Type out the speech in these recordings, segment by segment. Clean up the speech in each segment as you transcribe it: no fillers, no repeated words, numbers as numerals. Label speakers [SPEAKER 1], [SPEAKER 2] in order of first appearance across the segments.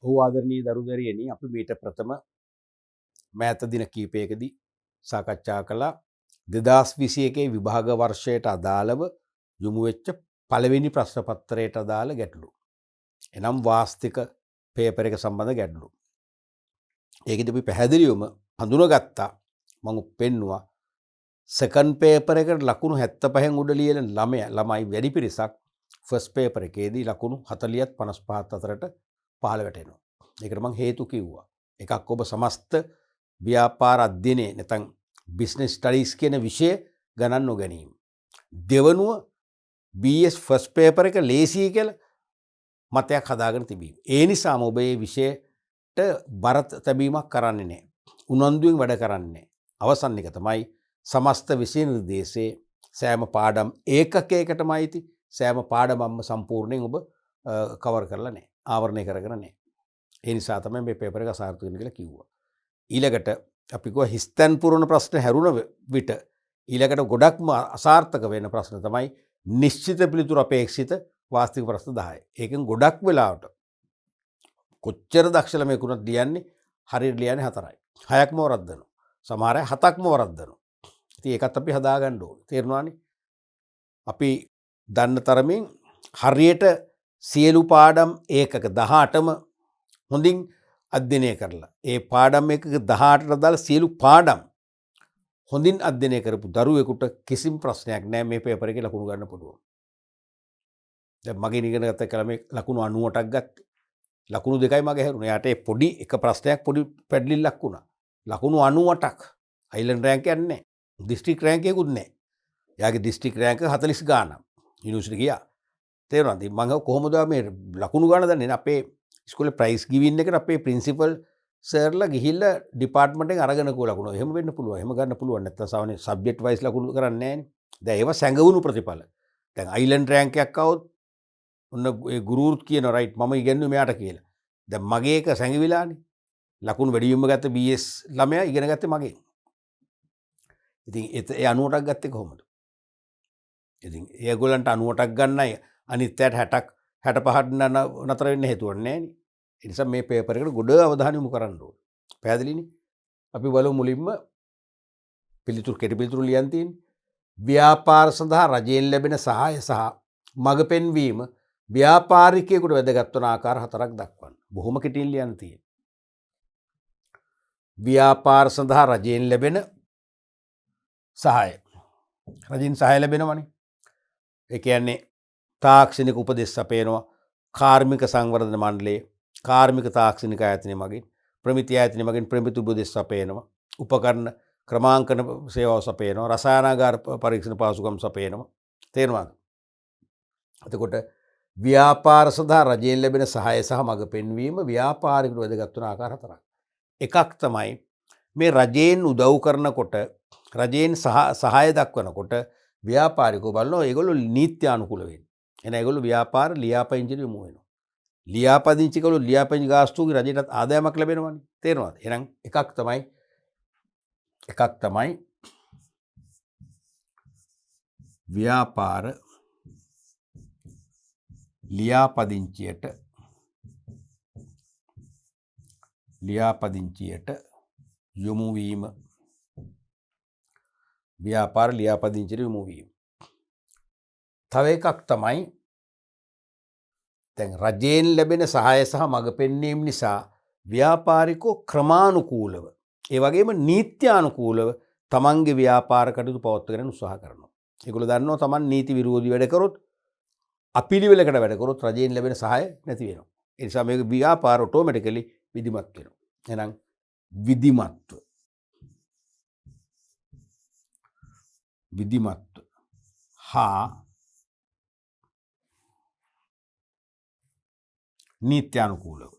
[SPEAKER 1] ඔව් ආදරණීය දරුදරියනි අපි මීට ප්‍රථම මෑත දින කීපයකදී සාකච්ඡා කළා 2021 විභාග වර්ෂයට අදාළව යොමු වෙච්ච පළවෙනි ප්‍රශ්න පත්‍රයට අදාළ ගැටලු. එනම් වාස්තික පේපර් එක සම්බන්ධ ගැටලු. ඒකෙදි අපි පැහැදිලිවම හඳුනාගත්තා මම පෙන්නුවා සෙකන්ඩ් පේපර් එකට ලකුණු 75න් උඩ ලියන ළමයි වැඩි පිරිසක් ෆස්ට් පේපර් එකේදී ලකුණු 40ත් 55ත් අතරට පහළ වැටෙනවා. ඒකට මම හේතු කිව්වා. එකක් ඔබ සමස්ත ව්‍යාපාර අධ්‍යයනයේ නැත්නම් බිස්නස් ස්ටඩීස් කියන විෂය ගණන් නොගැනීම. දෙවනුව BS ෆස්ට් පේපර් එක ලේසියි කියලා මතයක් හදාගෙන තිබීම. ඒ නිසාම ඔබ මේ විෂයට බර තැබීමක් කරන්නේ නැහැ. උනන්දුවෙන් වැඩ කරන්නේ නැහැ. අවසන් එක තමයි සමස්ත විෂය නිර්දේශයේ සෑම පාඩම් ඒකකයකටම අයිති සෑම පාඩමක්ම සම්පූර්ණයෙන් ඔබ කවර් කරලා නැහැ. ආවරණය කරගෙන නැහැ. ඒ නිසා තමයි මේ පේපර් එක අසාර්ථක වෙන්නේ කියලා කිව්වා. ඊළඟට අපි කිව්වා හිස්තැන් පුරන ප්‍රශ්න හැරුණ විට ඊළඟට ගොඩක්ම අසාර්ථක වෙන ප්‍රශ්න තමයි නිශ්චිත පිළිතුරු අපේක්ෂිත වාස්තවික ප්‍රශ්න 10. ඒකෙන් ගොඩක් වෙලාවට කොච්චර දක්ෂ ළමයෙකුට ලියන්නේ හරියට ලියන්නේ 4යි. 6ක්ම වරද්දනවා. සමහර අය 7ක්ම වරද්දනවා. ඉතින් ඒකත් අපි හදාගන්න ඕනේ. තේරුණානේ? අපි දන්න තරමින් හරියට සියලු පාඩම් ඒකක 18ම හොඳින් අධ්‍යයනය කරලා ඒ පාඩම් එකක 18ට අදාළ සියලු පාඩම් හොඳින් අධ්‍යයනය කරපු දරුවෙකුට කිසිම ප්‍රශ්නයක් නැහැ මේ පේපර් එකේ ලකුණු ගන්න පුළුවන්. දැන් මගෙන් ඉගෙන ගත්ත කලමේ ලකුණු 98ක් ගත්තේ. ලකුණු දෙකයි මගේ හැරුණා. එයාට ඒ පොඩි එක ප්‍රශ්නයක් පොඩි පැඩලිල්ලක් වුණා. ලකුණු 98ක්. අයිලන්ඩ් රෑන්ක් එකක් නැහැ. දිස්ත්‍රික් රෑන්ක් එකකුත් නැහැ. එයාගේ දිස්ත්‍රික් රෑන්ක් 40 ගානක්. යුනිවර්සිටි ගියා. තේරුණාද? මම කොහොමද මේ ලකුණු ගන්න දන්නේ? අපේ ඉස්කෝලේ ප්‍රයිස් ගිවින් එකට අපේ ප්‍රින්සිපල් සර්ලා ගිහිල්ලා ඩිපාර්ට්මන්ට් එකෙන් අරගෙන කෝ ලකුණු. එහෙම වෙන්න පුළුවන්. එහෙම ගන්න පුළුවන්. නැත්නම් සාමාන්‍ය සබ්ජෙක්ට් වයිස් ලකුණු කරන්නේ නැහැනේ. දැන් ඒව සැඟවුණු ප්‍රතිඵල. දැන් අයිලන්ඩ් රෑන්ක් එකක් આવොත් ඔන්න ඒ ගුරුවරුත් කියනවා රයිට් මම ඉගෙනුවේ මෙයාට කියලා. දැන් මගේ එක සැඟවිලානේ. ලකුණු වැඩියෙන්ම ගත්ත BS ළමයා ඉගෙන ගත්තේ මගෙන්. ඉතින් ඒ 98ක් ගත්තේ කොහොමද? ඉතින් ඒගොල්ලන්ට 98ක් ගන්නයි අනිත් පැයට 60ක් 65ක් නතර වෙන්න හේතුවක් නැහැ නේ. ඒ නිසා මේ පේපර් එකට ගොඩ අවධානය යොමු කරන්න ඕනේ. පැහැදිලිනේ? අපි බලමු මුලින්ම පිළිතුරු කෙටි පිළිතුරු ලියන් තියෙන්නේ. ව්‍යාපාර සඳහා රජයෙන් ලැබෙන සහාය සහ මඟ පෙන්වීම ව්‍යාපාරිකයෙකුට වැදගත් වන ආකාර 4ක් දක්වන්න. බොහොම කෙටියෙන් ලියන්න තියෙන්නේ. ව්‍යාපාර සඳහා රජයෙන් ලැබෙන සහාය. රජයෙන් සහාය ලැබෙනවනේ. ඒ කියන්නේ තාක්ෂණික උපදෙස් අපේනවා කාර්මික සංවර්ධන මණ්ඩලයේ කාර්මික තාක්ෂණික ආයතනය මගින් ප්‍රමිති ආයතනය මගින් ප්‍රමිති උපදෙස් අපේනවා උපකරණ ක්‍රමාංකන සේවාව සපයනවා රසායනාගාර පරීක්ෂණ පහසුකම් සපයනවා. තේරුණාද? එතකොට ව්‍යාපාර සඳහා රජයෙන් ලැබෙන සහාය සහ මඟ පෙන්වීම ව්‍යාපාරිකට වැදගත් වන ආකාර 4ක්. එකක් තමයි මේ රජයෙන් උදව් කරනකොට රජයෙන් සහාය දක්වනකොට ව්‍යාපාරිකෝ බලනවා ඒගොල්ලෝ නීත්‍යානුකූල වෙන්නේ. එහෙනම් ඒගොල්ලෝ ව්‍යාපාර ලියාපදිංචිට යොමු වෙනවා. ලියාපදිංචි කළොත් ලියාපදිංචි ගාස්තුවකින් රජයටත් ආදායමක් ලැබෙනවනේ. තේරෙනවද? එහෙනම් එකක් තමයි ව්‍යාපාර ලියාපදිංචියට යොමු වීම. ව්‍යාපාර ලියාපදිංචියට යොමු වීම. තව එකක් තමයි දැන් රජයෙන් ලැබෙන සහාය සහ මඟ පෙන්වීම නිසා ව්‍යාපාරිකෝ ක්‍රමානුකූලව ඒ වගේම නීත්‍යානුකූලව තමන්ගේ ව්‍යාපාර කටයුතු පවත්වාගෙන උත්සාහ කරනවා. ඒගොල්ලෝ දන්නවා තමන් නීති විරෝධී වැඩ කරොත් අපිළිවෙලකට වැඩ කරොත් රජයෙන් ලැබෙන සහාය නැති වෙනවා. ඒ නිසා මේක ව්‍යාපාර ඔටෝමැටිකලි විධිමත් වෙනවා. එහෙනම් විධිමත්ව හා නීත්‍යානුකූලව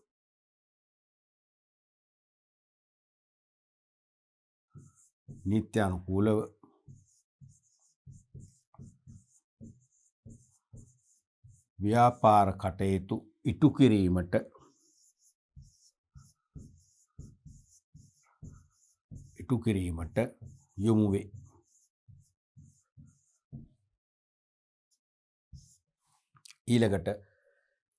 [SPEAKER 1] ව්‍යාපාර කටයුතු ඉටු කිරීමට යොමු වේ. ඊළඟට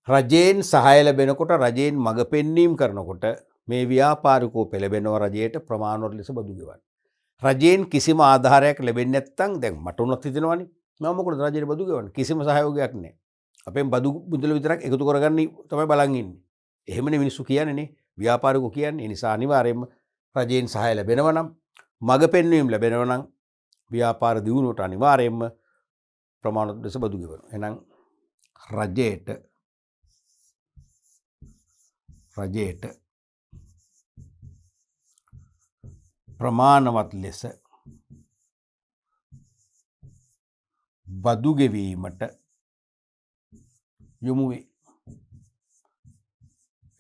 [SPEAKER 1] රජයෙන් සහාය ලැබෙනකොට රජයෙන් මඟ පෙන්වීම කරනකොට මේ ව්‍යාපාරිකෝ පෙළඹෙනවා රජයට ප්‍රමාණවත් ලෙස බදු ගෙවන්න. රජයෙන් කිසිම ආධාරයක් ලැබෙන්නේ නැත්නම් දැන් මට උනත් හිතෙනවනේ මම මොකටද රජයට බදු ගෙවන්නේ? කිසිම සහයෝගයක් නැහැ. අපෙන් බදු මුදල විතරක් එකතු කරගන්න තමයි බලන් ඉන්නේ. එහෙමනේ මිනිස්සු කියන්නේ නේ. ව්‍යාපාරිකෝ කියන්නේ. ඒ නිසා අනිවාර්යයෙන්ම රජයෙන් සහාය ලැබෙනවා නම් මඟ පෙන්වීම ලැබෙනවා නම් ව්‍යාපාර දියුණුවට අනිවාර්යයෙන්ම ප්‍රමාණවත් ලෙස බදු ගෙවනවා. එහෙනම් රජයට ප්‍රමාණවත් ලෙස බදු ගෙවීමට යොමු වේ.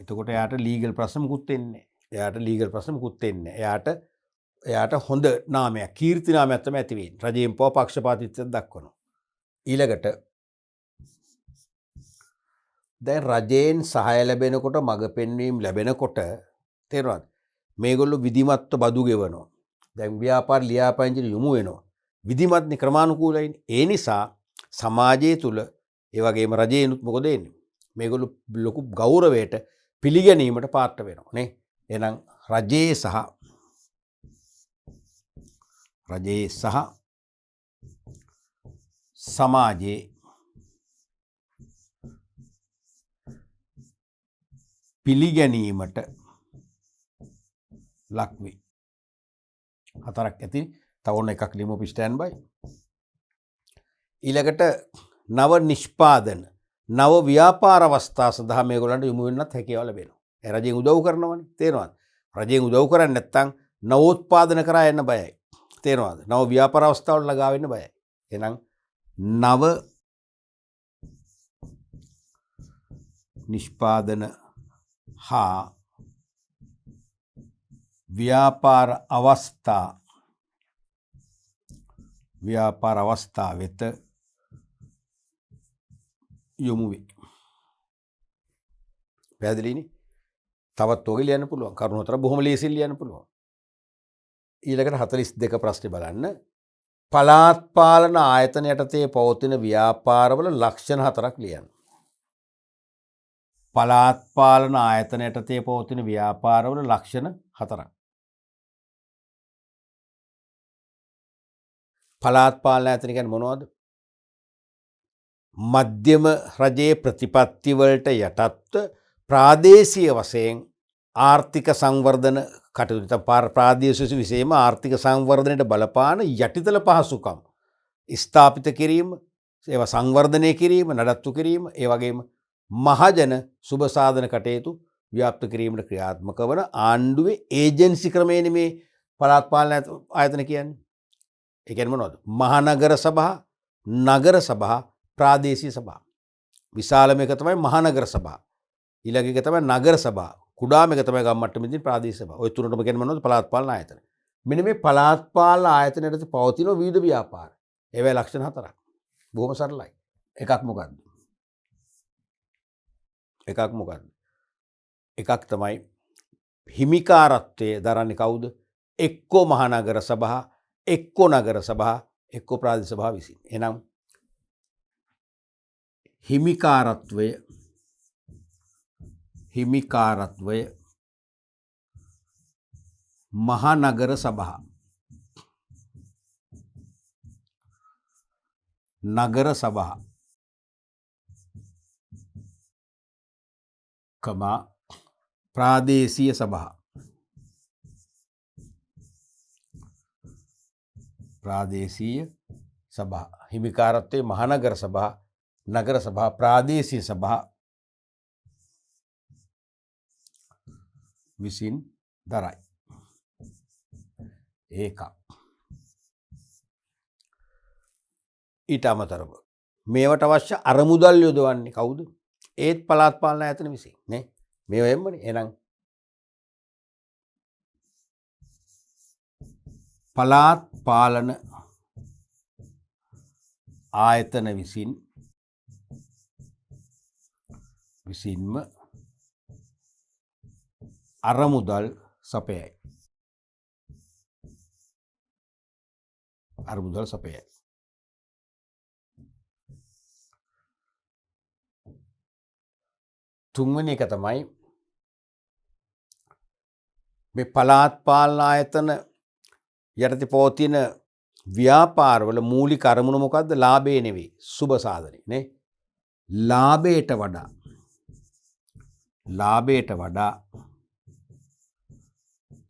[SPEAKER 1] එතකොට එයාට ලීගල් ප්‍රශ්න මුකුත් එන්නේ නැහැ. එයාට හොඳ නාමයක්, කීර්ති නාමයක් තමයි ඇති වෙන්නේ. රජයෙන් පව පක්ෂපාතීත්වයක් දක්වනවා. ඊළඟට දැන් රජයෙන් සහාය ලැබෙනකොට මඟ පෙන්වීම ලැබෙනකොට තේරෙනවද? මේගොල්ලෝ විධිමත්ව බදු ගෙවනවා. දැන් ව්‍යාපාර ලියාපදිංචිට යොමු වෙනවා. විධිමත්නේ ක්‍රමානුකූලයිනේ. ඒ නිසා සමාජය තුල ඒ වගේම රජයනුත් මොකද වෙන්නේ? මේගොල්ලෝ ලොකු ගෞරවයට පිළිගැනීමට පාත්‍ර වෙනවා නේ. එහෙනම් රජයේ සහ සමාජයේ පිළිගැනීමට ලක් වේ. හතරක් ඇති. තව ඔන්න එකක් ලියමු අපි ස්ටෑන්ඩ් බයි. ඊළඟට නව නිෂ්පාදන නව ව්‍යාපාර අවස්ථා සඳහා මේගොල්ලන්ට යොමු වෙන්නත් හැකියාව ලැබෙනවා. ඒ රජයෙන් උදව් කරනවනේ. තේරෙනවද? රජයෙන් උදව් කරන්නේ නැත්නම් නවෝත්පාදන කරා යන්න බයයි. තේරෙනවද? නව ව්‍යාපාර අවස්ථාවල ළඟා වෙන්න බයයි. එහෙනම් නව නිෂ්පාදන හා ව්‍යාපාර අවස්ථා වෙත යොමු වේ. පැහැදිලිනේ? තවත් ඔගේ ලියන්න පුළුවන්. කරුණු හතර බොහොම ලේසියෙන් ලියන්න පුළුවන්. ඊළඟට 42 ප්‍රශ්නේ බලන්න. පළාත් පාලන ආයතන යටතේ පවතින ව්‍යාපාරවල ලක්ෂණ හතරක් ලියන්න. පළාත් පාලන ආයතන යටතේ පවතින ව්‍යාපාරවල ලක්ෂණ හතරක්. පළාත් පාලන ආයතන කියන්නේ මොනවද? මධ්‍යම රජයේ ප්‍රතිපත්ති වලට යටත්ව ප්‍රාදේශීය වශයෙන් ආර්ථික සංවර්ධන කටයුතු ප්‍රාදේශීය විශේෂයෙන්ම ආර්ථික සංවර්ධනයට බලපාන යටිතල පහසුකම් ස්ථාපිත කිරීම, ඒවා සංවර්ධනය කිරීම, නඩත්තු කිරීම, ඒ වගේම මහජන සුබ සාධන කටයුතු ව්‍යාප්ත කිරීමට ක්‍රියාත්මක වන ආණ්ඩුවේ ඒජන්සි ක්‍රමයනේ මේ පළාත් පාලන ආයතන කියන්නේ. ඒ කියන්නේ මොනවද? මහනගර සභා, නගර සභා, ප්‍රාදේශීය සභා. විශාලම එක තමයි මහනගර සභා. ඊළඟ එක තමයි නගර සභා. කුඩාම එක තමයි ගම් මට්ටමේදී ප්‍රාදේශීය සභා. ඔය තුනටම කියන්නේ මොනවද? පළාත් පාලන ආයතන. මෙන්න මේ පළාත් පාලන ආයතනයට පවතින විවිධ ව්‍යාපාර. ඒවැ ලක්ෂණ හතරක්. බොහොම සරලයි. එකක් මොකක්ද? එකක් තමයි හිමිකාරත්වයේ දරන්නේ කවුද? එක්කෝ මහනගර සභා, එක්කෝ නගර සභා, එක්කෝ ප්‍රාදේශීය සභා විසින්. එහෙනම් හිමිකාරත්වය මහනගර සභා, නගර සභා ප්‍රාදේශීය සභා. හිමිකාරත්වයේ මහනගර සභා, නගර සභා, ප්‍රාදේශීය සභා විසින් දරයි. ඒකක්. ඊට අමතරව මේවට අවශ්‍ය අරමුදල් යොදවන්නේ කවුද? ඒත් පළාත් පාලන ආයතන විසින් නේ. මේවා එම්මනේ. එහෙනම් පළාත් පාලන ආයතන විසින්ම අරමුදල් සපයයි. තුන්වෙනි එක තමයි මේ පළාත් පාලන ආයතන යටතේ පවතින ව්‍යාපාරවල මූලික අරමුණ මොකද්ද? ලාභය නෙවෙයි, සුබ සාධනය නේ. ලාභයට වඩා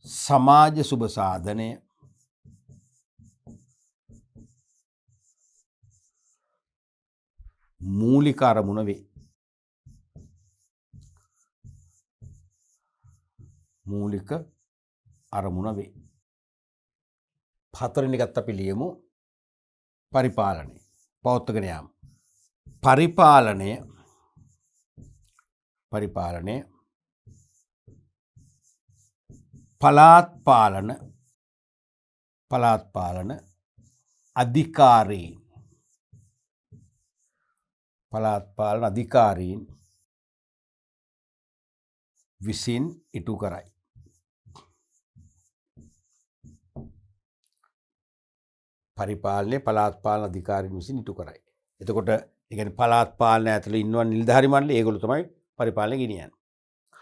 [SPEAKER 1] සමාජ සුබ සාධනය මූලික අරමුණ වේ. මූලික අරමුණ වේ. හතරවෙනි එකත් අපි ලියමු පරිපාලනය. පවත්වාගෙන යාම. පරිපාලනය පළාත් පාලන අධිකාරීන් විසින් ඉටු කරයි. පරිපාලනය පළාත් පාලන අධිකාරීන් විසින් ඉටු කරයි. එතකොට ඒ කියන්නේ පළාත් පාලන ඇතුළේ ඉන්නවා නිලධාරි මණ්ඩලය, ඒගොල්ලෝ තමයි පරිපාලනය ගෙනියන්නේ.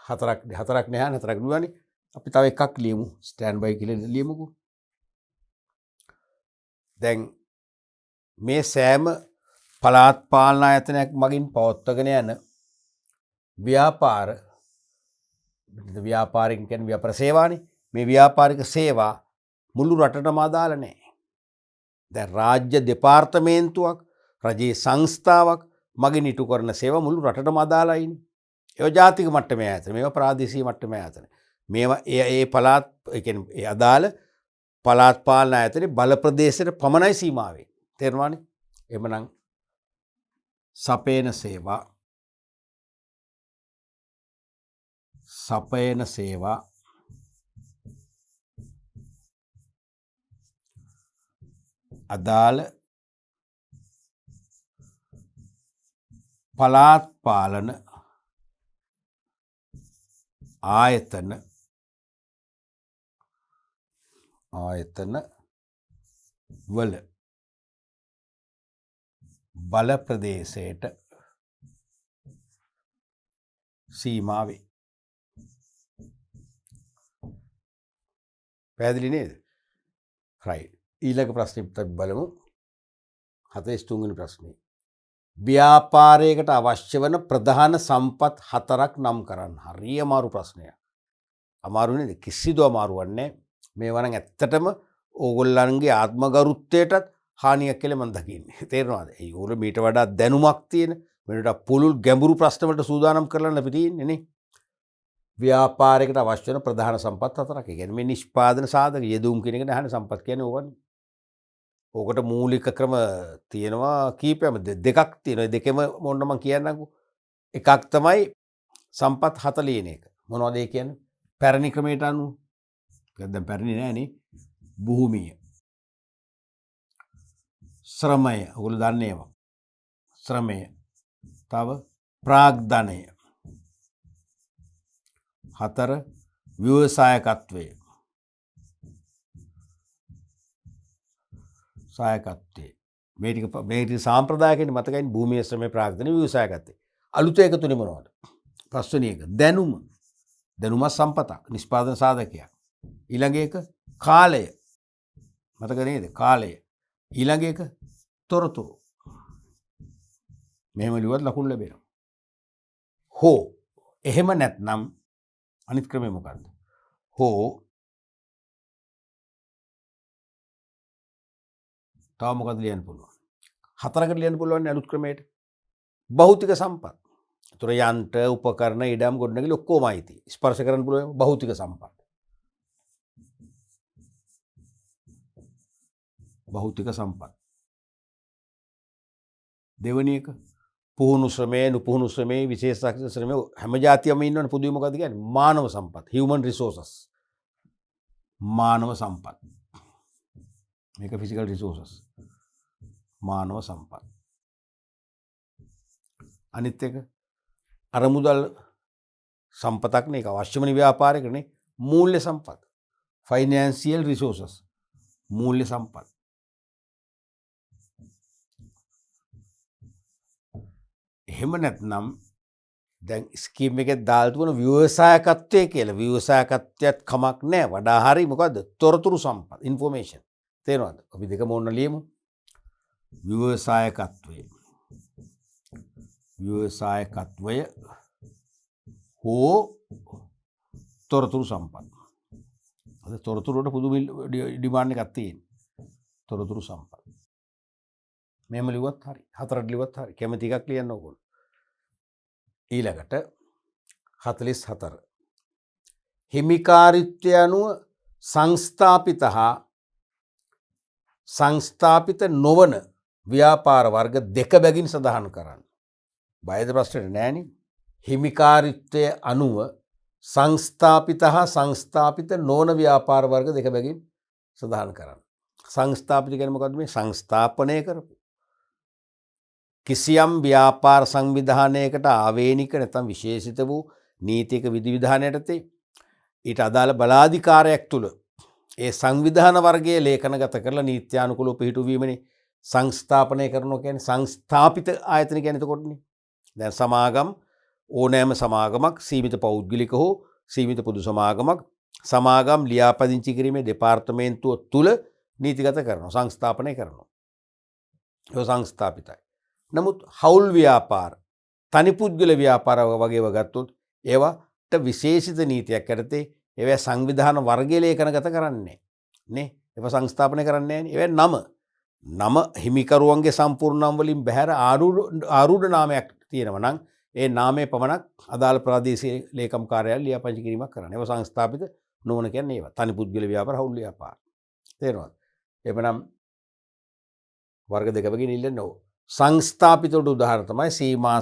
[SPEAKER 1] හතරක් නෙවෙයි. අපි තව එකක් ලියමු. ස්ටෑන්ඩ් බයි කියලා ලියමුකෝ. දැන් මේ සෑම පළාත් පාලන ආයතනයක් මගින් පවත්වාගෙන යන ව්‍යාපාරික කියන්නේ ව්‍යාපාර සේවානේ. මේ ව්‍යාපාරික සේවා මුළු රටටම අදාළ නැහැ. දැන් රාජ්‍ය දෙපාර්තමේන්තුවක්, රජයේ සංස්ථාවක් මගින් ඉටු කරන සේවා මුළු රටටම අදාළයිනේ. ඒවා ජාතික මට්ටමේ ආයතන, මේවා ප්‍රාදේශීය මට්ටමේ ආයතන. මේවා ඒ පළාත් ඒ කියන්නේ ඒ අදාළ පළාත් පාලන ආයතනයේ බල ප්‍රදේශයට පමණයි සීමා වෙන්නේ. තේරුණානේ? එhmenan සපයන සේවා අදාළ පළාත් පාලන ආයතන වල බල ප්‍රදේශයට සීමා වේ. පැහැදිලි නේද? right. ඊළඟ ප්‍රශ්නෙත් අපි බලමු. 43 වෙනි ප්‍රශ්නේ. ව්‍යාපාරයකට අවශ්‍ය වන ප්‍රධාන සම්පත් 4ක් නම් කරන්න. හරිය අමාරු ප්‍රශ්නයක්. අමාරු නේද? කිසිදු අමාරුවක් නැහැ. මේවා නම් ඇත්තටම ඕගොල්ලන්ගේ ආත්මගරුත්වයටත් හානියක් කියලා මම දකින්නේ. තේරෙනවද? ඒගොල්ලෝ මීට වඩා දැනුමක් තියෙන, මීට වඩා පුළුල් ගැඹුරු ප්‍රශ්න වලට සූදානම් කරලා අපි තියෙන්නේ නේ. ව්‍යාපාරයකට අවශ්‍ය වෙන ප්‍රධාන සම්පත් 4ක්. ඒ කියන්නේ මේ නිෂ්පාදන සාධක යෙදුම් කියන එක නහනේ සම්පත් කියන්නේ ඕවනේ. ඕකට මූලික ක්‍රම තියෙනවා කීපයක්ම, දෙකක් තියෙනවා. දෙකෙම මොන්න මම කියන්නම්කෝ. එකක් තමයි සම්පත් 7 ලියන එක. මොනවද ඒ කියන්නේ? පැරණි ක්‍රමයට අනුව. ඒක දැන් පැරණි නෑනේ. භූමිය, ශ්‍රමය, ඔයගොල්ලෝ දන්නේ ඒවා. ශ්‍රමය. තව ප්‍රාග්ධනය. 4 ව්‍යවසායකත්වය. මේ ටික සාම්ප්‍රදායිකනේ මතකයිනේ. භූමිය, ශ්‍රමය, ප්‍රාග්ධනය, ව්‍යවසායකත්වය. අලුත එක තුනේ මොනවද? පස්වෙනි එක දැනුම. දැනුම සම්පතක්, නිෂ්පාදන සාධකයක්. ඊළඟ එක කාලය. මතක නේද? කාලය. ඊළඟ එක තොරතුරු. මෙහෙම ලියුවත් ලකුණු ලැබෙනවා. හෝ එහෙම නැත්නම් අනිත් ක්‍රමය මොකක්ද? හෝ තව මොකක්ද ලියන්න පුළුවන්? 4කට ලියන්න පුළුවන් අලුත් ක්‍රමයට. භෞතික සම්පත්. ඒතර යන්ත්‍ර, උපකරණ, ඉඩම්, ගොඩනැගිලි ඔක්කොම අයිති. ස්පර්ශ කරන්න පුළුවන් භෞතික සම්පත්. භෞතික සම්පත්. දෙවෙනි එක පුහුණු ශ්‍රමය, නුපුහුණු ශ්‍රමය, විශේෂ ශ්‍රමය හැම જાතියම ඉන්නවනේ. පොදුවේ මොකද්ද කියන්නේ? මානව සම්පත්, human resources. මානව සම්පත්. මේක physical resources. මානව සම්පත්. අනිත් එක අරමුදල් සම්පතක් නේ. ඒක අවශ්‍යම නේ ව්‍යාපාරයකනේ. මූල්‍ය සම්පත්. financial resources. මූල්‍ය සම්පත්. එහෙම නැත්නම් දැන් ස්කීම් එකේ දාලා තිබුණ ව්‍යවසායකත්වය කියලා. ව්‍යවසායකත්වයට කමක් නැහැ. වඩා හරි මොකද්ද? තොරතුරු සම්පත් ඉන්ෆෝමේෂන්. තේරෙනවද? අපි දෙකම ඕන ලියමු. ව්‍යවසායකත්වය. ව්‍යවසායකත්වය හෝ තොරතුරු සම්පත්. අද තොරතුරු වලට පුදුම ඩිමාන්ඩ් එකක් තියෙනවා. තොරතුරු සම්පත්. මෙහෙම ලිව්වත් හරි. හතරට ලිව්වත් හරි. කැමති එකක් ලියන්න ඕගොල්ලෝ. ඊළඟට 44 හිමිකාරීත්වය අනුව සංස්ථාපිත හා සංස්ථාපිත නොවන ව්‍යාපාර වර්ග දෙක බැගින් සඳහන් කරන්න. බයද ප්‍රශ්නේ නෑනේ. හිමිකාරීත්වය අනුව සංස්ථාපිත හා සංස්ථාපිත නොවන ව්‍යාපාර වර්ග දෙක බැගින් සඳහන් කරන්න. සංස්ථාපිත කියන්නේ මොකද්ද? මේ සංස්ථාපනය කරපු කිසියම් ව්‍යාපාර සංවිධානයකට ආවේනික නැත්නම් විශේෂිත වූ නීතික විධිවිධාන යටතේ ඊට අදාළ බලාධිකාරයක් තුල ඒ සංවිධාන වර්ගයේ ලේඛනගත කරලා නීත්‍යානුකූලව පිළිටුවීමනේ සංස්ථාපනය කරනවා කියන්නේ. සංස්ථාපිත ආයතන කියන්නේ එතකොටනේ. දැන් සමාගම් ඕනෑම සමාගමක් සීමිත පෞද්ගලික හෝ සීමිත පොදු සමාගමක් සමාගම් ලියාපදිංචි කිරීමේ දෙපාර්තමේන්තුව තුල නීතිගත කරනවා, සංස්ථාපනය කරනවා. ඒක සංස්ථාපිතයි. නමුත් හවුල් ව්‍යාපාර තනි පුද්ගල ව්‍යාපාර වගේව ගත්තොත් ඒවට විශේෂිත නීතියක් යටතේ ඒවා සංවිධාන වර්ගයේ ලේඛනගත කරන්නේ නේ. ඒවා සංස්ථාපනය කරන්නේ නැහැ. ඒවා නම හිමිකරුවන්ගේ සම්පූර්ණ නම් වලින් බැහැර ආරූඪ නාමයක් තියෙනවා නම් ඒ නාමයේ පමණක් අදාළ ප්‍රාදේශීය ලේකම් කාර්යාලය ලියාපදිංචි කිරීමක් කරන්න. ඒවා සංස්ථාපිත නොවන කියන්නේ ඒවා. තනි පුද්ගල ව්‍යාපාර, හවුල් ව්‍යාපාර. තේරෙනවද? එපනම් වර්ග දෙක බැගින් ඉල්ලන්න ඕන. සංස්ථාපිත වලට උදාහරණ තමයි සීමා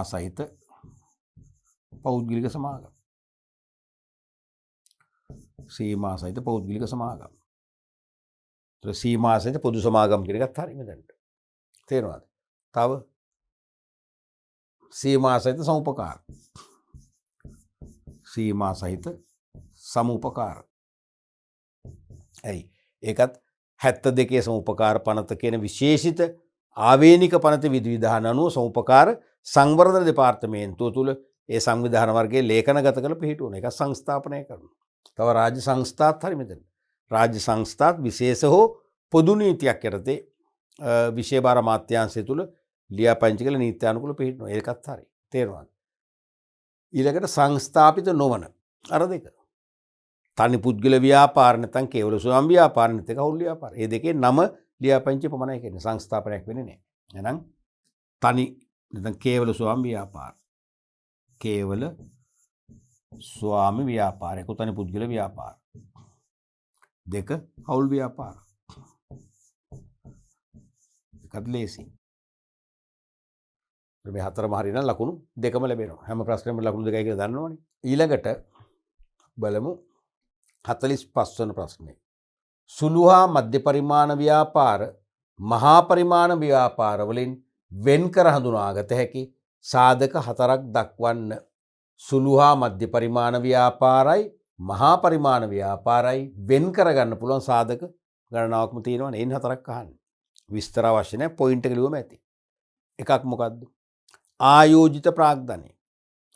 [SPEAKER 1] සහිත පෞද්ගලික සමාගම්. සීමා සහිත පෞද්ගලික සමාගම්. ඒත් සීමා සහිත පොදු සමාගම් කියන එකත් හරි මෙතනට. තේරෙනවද? තව සීමා සහිත සමුපකාර. සීමා සහිත සමුපකාර. ඇයි? ඒකත් 72 සමුපකාර පනත කියන විශේෂිත ආවේනික පනත විධිවිධාන අනුව සමුපකාර සංවර්ධන දෙපාර්තමේන්තුව තුල ඒ සංවිධාන වර්ගයේ ලේඛනගත කළ පිළිටුවන එක සංස්ථාපනය කරනවා. තව රාජ්‍ය සංස්ථාත් හරි මෙතන. රාජ්‍ය සංස්ථාත් විශේෂ හෝ පොදු නීතියක් යටතේ විෂය භාර අමාත්‍යාංශය තුල ලියාපදිංචි කළ නීත්‍යානුකූල පිළිටුවන ඒකත් හරි. තේරුණාද? ඊළඟට සංස්ථාපිත නොවන අර දෙක. තනි පුද්ගල ව්‍යාපාර නැත්නම් කේවල ස්වයං ව්‍යාපාර නැත්නම් කවුල් ව්‍යාපාර. මේ දෙකේ නම ලියාපදිංචි පමණයි කියන්නේ. සංස්ථාපනයක් වෙන්නේ නැහැ. එහෙනම් තනි නැත්නම් කේවල ස්වයං ව්‍යාපාර. කේවල ස්වාමි ව්‍යාපාරයක තනි පුද්ගල ව්‍යාපාර. දෙක කවුල් ව්‍යාපාර. එකත් ලේසි. මේ හතරම හරිනම් ලකුණු දෙකම ලැබෙනවා. හැම ප්‍රශ්නෙම ලකුණු දෙකයි කියලා දන්නවනේ. ඊළඟට බලමු 45 වන ප්‍රශ්නේ. සුළු හා මධ්‍ය පරිමාණ ව්‍යාපාර මහා පරිමාණ ව්‍යාපාර වලින් වෙන්කර හඳුනාගත හැකි සාධක 4ක් දක්වන්න. සුළු හා මධ්‍ය පරිමාණ ව්‍යාපාරයි මහා පරිමාණ ව්‍යාපාරයි වෙන් කරගන්න පුළුවන් සාධක ගණනාවක්ම තියෙනවනේ. එන්න 4ක් අහන්න. විස්තර අවශ්‍ය නැහැ. පොයින්ට් එක ලියුවම ඇති. එකක් මොකද්ද? ආයෝජිත ප්‍රාග්ධනය.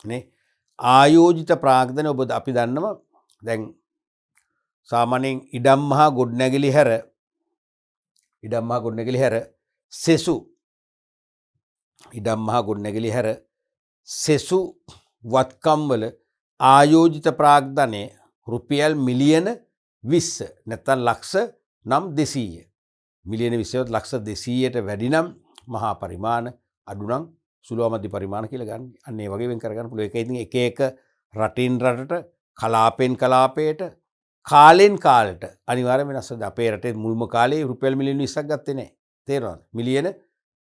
[SPEAKER 1] නේ? ආයෝජිත ප්‍රාග්ධනය ඔබ අපි දන්නවා දැන් සාමාන්‍යයෙන් ඉඩම් මහා ගොඩනැගිලි හැර සෙසු ඉඩම් මහා ගොඩනැගිලි හැර සෙසු වත්කම් වල ආයෝජිත ප්‍රාග්ධනය රුපියල් මිලියන 20 නැත්නම් ලක්ෂ නම් 200 මිලියන 20වත් ලක්ෂ 200ට වැඩි නම් මහා පරිමාණ අඩු නම් සුළු මධ්‍ය පරිමාණ කියලා ගන්න. අන්න ඒ වගේ වෙන් කරගන්න පුළුවන්. ඒක ඉතින් එක එක රටින් රටට කලාපෙන් කලාපයට කාලෙන් කාලට අනිවාර්යයෙන් වෙනස් වෙනවා. අපේ රටේ මුල්ම කාලේ රුපියල් මිලියන 20ක් ගත්තේ නැහැ. තේරෙනවද? මිලියන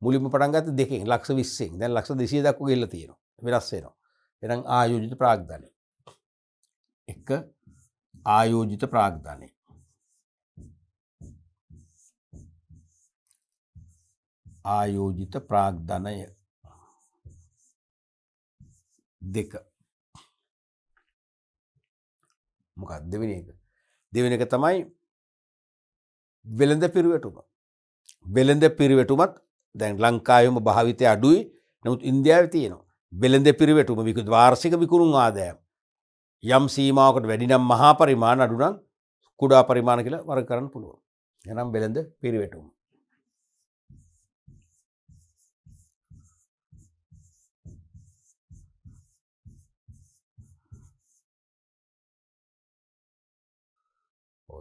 [SPEAKER 1] මුලින්ම පටන් ගත්තේ 2කින් ලක්ෂ 20න්. දැන් ලක්ෂ 200 දක්වා ගිහිල්ලා තියෙනවා. වෙනස් වෙනවා. එහෙනම් ආයෝජිත ප්‍රාග්ධනය. එක ආයෝජිත ප්‍රාග්ධනය. ආයෝජිත ප්‍රාග්ධනය. දෙක. මොකක්ද දෙවෙනි එක? දෙවෙනි එක තමයි වෙළඳ පිරිවැටුම. වෙළඳ පිරිවැටුමත් දැන් ලංකාවේම භාවිතය අඩුයි. නමුත් ඉන්දියාවේ තියෙනවා. වෙළඳ පිරිවැටුම වාර්ෂික විකුණුම් ආදායම් යම් සීමාවකට වැඩි නම් මහා පරිමාණ අඩු නම් කුඩා පරිමාණ කියලා වර්ග කරන්න පුළුවන්. එහෙනම් වෙළඳ පිරිවැටුම.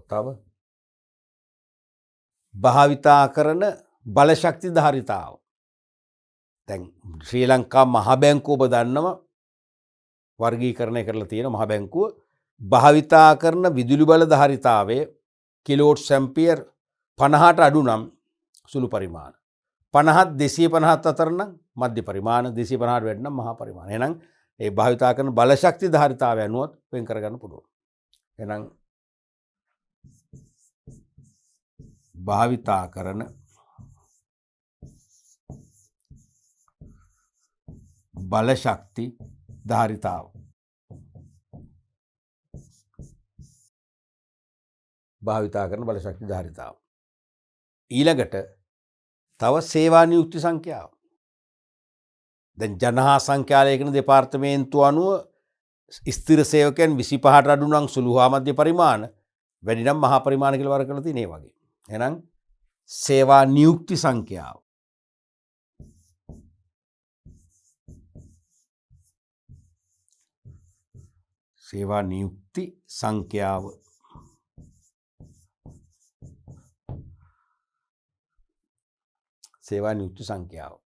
[SPEAKER 1] තව භාවිතා කරන බලශක්ති ධාරිතාව. දැන් ශ්‍රී ලංකා මහ බැංකුව ඔබ දන්නවා වර්ගීකරණය කරලා තියෙන මහ බැංකුව භාවිතා කරන විදුලි බල ධාරිතාවය කිලෝවොට් ඇම්පියර් 50ට අඩු නම් සුළු පරිමාණ 50ත් 250ත් අතර නම් මධ්‍ය පරිමාණ 250ට වැඩි නම් මහා පරිමාණ. එහෙනම් ඒ භාවිතා කරන බලශක්ති ධාරිතාවය අනුව වෙන් කරගන්න පුළුවන්. එහෙනම් භාවිතා කරන බලශක්ති ධාරිතාව. භාවිතා කරන බලශක්ති ධාරිතාව. ඊළඟට තව සේවා නියුක්ති සංඛ්‍යාව. දැන් ජනහා සංඛ්‍යාලේඛන දෙපාර්තමේන්තුව අනුව ස්ථිර සේවකයන් 25ට අඩු නම් සුළු හා මධ්‍ය පරිමාණ වැඩි නම් මහා පරිමාණ කියලා වර්ග කරලා තියෙන ඒ වගේ. එහෙනම් සේවා නියුක්ති සංඛ්‍යාව. සේවා නියුක්ති සංඛ්‍යාව. සේවා නියුක්ති සංඛ්‍යාව.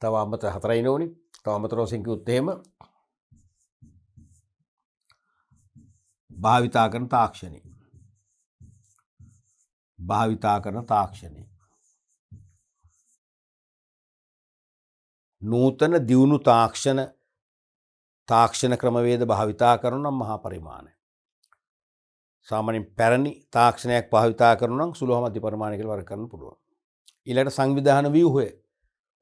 [SPEAKER 1] තව අමතර 4යි නෝනේ. තව අමතර වශයෙන් කිව්වොත් එහෙම භාවිතා කරන තාක්ෂණය. භාවිතා කරන තාක්ෂණය. නූතන දියුණු තාක්ෂණ ක්‍රමවේද භාවිතා කරන නම් මහා පරිමාණය. සාමාන්‍යයෙන් පැරණි තාක්ෂණයක් භාවිතා කරන නම් සුළු හා මධ්‍ය පරිමාණය කියලා වර්ග කරන්න පුළුවන්. ඊළඟට සංවිධාන ව්‍යුහය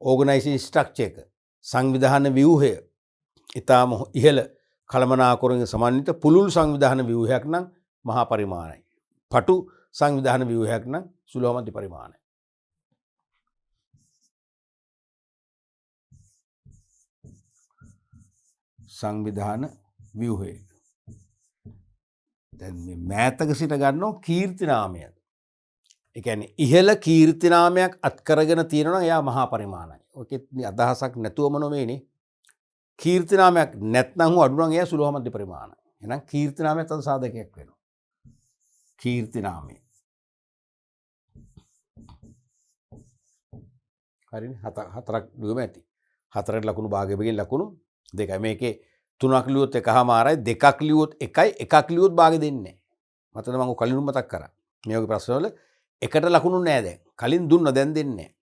[SPEAKER 1] ඕගනයිසේෂන් ස්ට්‍රක්චර් එක සංවිධාන ව්‍යුහය ඊටම ඉහළ කළමනාකරණය සමන්විත පුළුල් සංවිධාන ව්‍යුහයක් නම් මහා පරිමාණයි. පටු සංවිධාන ව්‍යුහයක් නම් සුළු හා මධ්‍ය පරිමාණයි. සංවිධාන ව්‍යුහය. දැන් මේ මෑතක සිට ගන්නෝ කීර්ති නාමය. ඒ කියන්නේ ඉහළ කීර්ති නාමයක් අත්කරගෙන තියෙනවා නම් එයා මහා පරිමාණයි. ඔකෙත් අදහසක් නැතුවම නොමේනේ. කීර්ති නාමයක් නැත්නම් අඩු නම් එයා සුළු හා මධ්‍ය පරිමාණයි. එහෙනම් කීර්ති නාමයක් තද සාධකයක් වෙනවා. කීර්ති නාමය. හරිනේ හතරක් ලියුම ඇති. හතරට ලකුණු භාගයකින් ලකුණු දෙකයි. මේකේ තුනක් ලියුවොත් එකමාරයි දෙකක් ලියුවොත් එකයි එකක් ලියුවොත් භාගෙ දෙන්නේ නැහැ. මතද මම කලින් මතක් කරා. මේ වගේ ප්‍රශ්නවල එකට ලකුණු නැහැ දැන්. කලින් දුන්න දැන් දෙන්නේ නැහැ.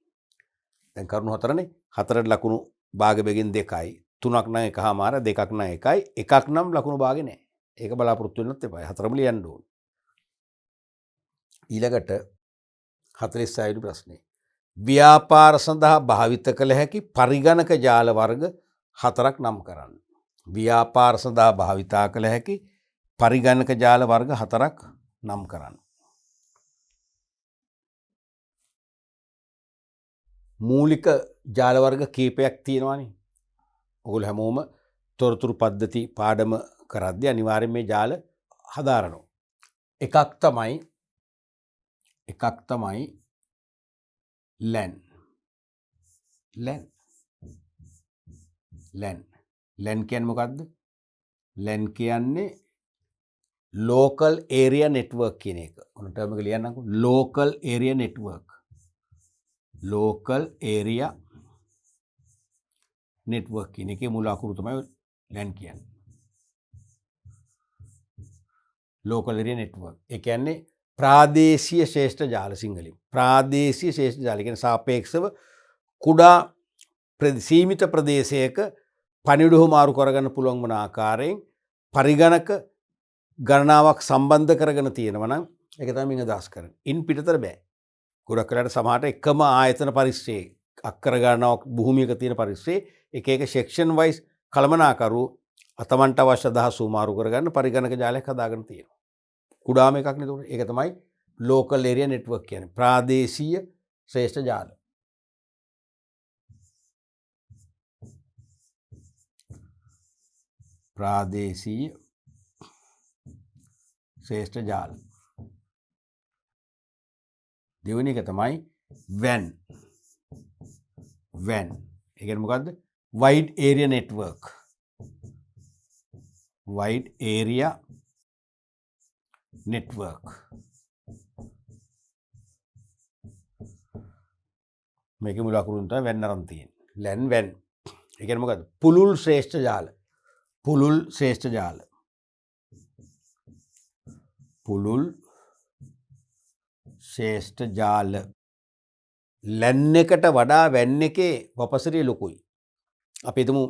[SPEAKER 1] දැන් කරුණු හතරනේ. හතරට ලකුණු භාගෙ බෙගෙන් දෙකයි. තුනක් නම් එකමාරයි දෙකක් නම් එකයි. එකක් නම් ලකුණු භාගෙ නැහැ. ඒක බලාපොරොත්තු වෙන්නත් එපා. හතරම ලියන්න ඕනේ. ඊළඟට 46 වෙනි ප්‍රශ්නේ. ව්‍යාපාර සඳහා භාවිත කළ හැකි පරිගණක ජාල වර්ග 4ක් නම් කරන්න. ව්‍යාපාර සඳහා භාවිතා කළ හැකි පරිගණක ජාල වර්ග 4ක් නම් කරන්න. මූලික ජාල වර්ග කීපයක් තියෙනවානේ. ඔයගොල්ලෝ හැමෝම තොරතුරු පද්ධති පාඩම කරද්දී අනිවාර්යයෙන් මේ ජාල හදාරනවා. එකක් තමයි LAN. LAN කියන්නේ මොකද්ද? LAN කියන්නේ local area network කියන එක. ඔන්න ටර්ම් එක ලියන්නම්කෝ. local area network. local area network කියන එකේ මූල අකුරු තමයි LAN කියන්නේ. local area network. ඒ කියන්නේ ප්‍රාදේශීය ශ්‍රේෂ්ඨ ජාල සිංහලෙන්. ප්‍රාදේශීය ශ්‍රේෂ්ඨ ජාල කියන්නේ සාපේක්ෂව කුඩා සීමිත ප්‍රදේශයක පණිවිඩ මාරු කරගන්න පුළුවන් වන ආකාරයෙන් පරිගණක ගණනාවක් සම්බන්ධ කරගෙන තියෙනවා නම් ඒක තමයි මම අදහස් කරන්නේ. ඉන් පිටතට බෑ. ගොඩක් වෙලාවට සමහරට එකම ආයතන පරිශ්‍රයේ අක්කර ගණනාවක් භූමියක තියෙන පරිශ්‍රයේ එක එක සෙක්ෂන් වයිස් කළමනාකරු අතමන්ට අවශ්‍ය අදහස් මාරු කරගන්න පරිගණක ජාලයක් හදාගෙන තියෙනවා. කුඩාම එකක් නේද? ඒක තමයි local area network කියන්නේ. ප්‍රාදේශීය ශ්‍රේෂ්ඨ ජාල. ප්‍රාදේශීය ශ්‍රේෂ්ඨ ජාල. දෙවෙනි එක තමයි WAN. WAN. ඒ කියන්නේ මොකද්ද? Wide Area Network. Wide Area Network. මේකේ මුල අකුරුන් තමයි WAN අරන් තියෙන්නේ. LAN WAN. ඒ කියන්නේ මොකද්ද? පුළුල් ශ්‍රේෂ්ඨ ජාල. පුළුල් ශ්‍රේෂ්ඨ ජාල. පුළුල් ශ්‍රේෂ්ඨ ජාල. LAN එකට වඩා WAN එකේ වපසරිය ලොකුයි. අපි හිතමු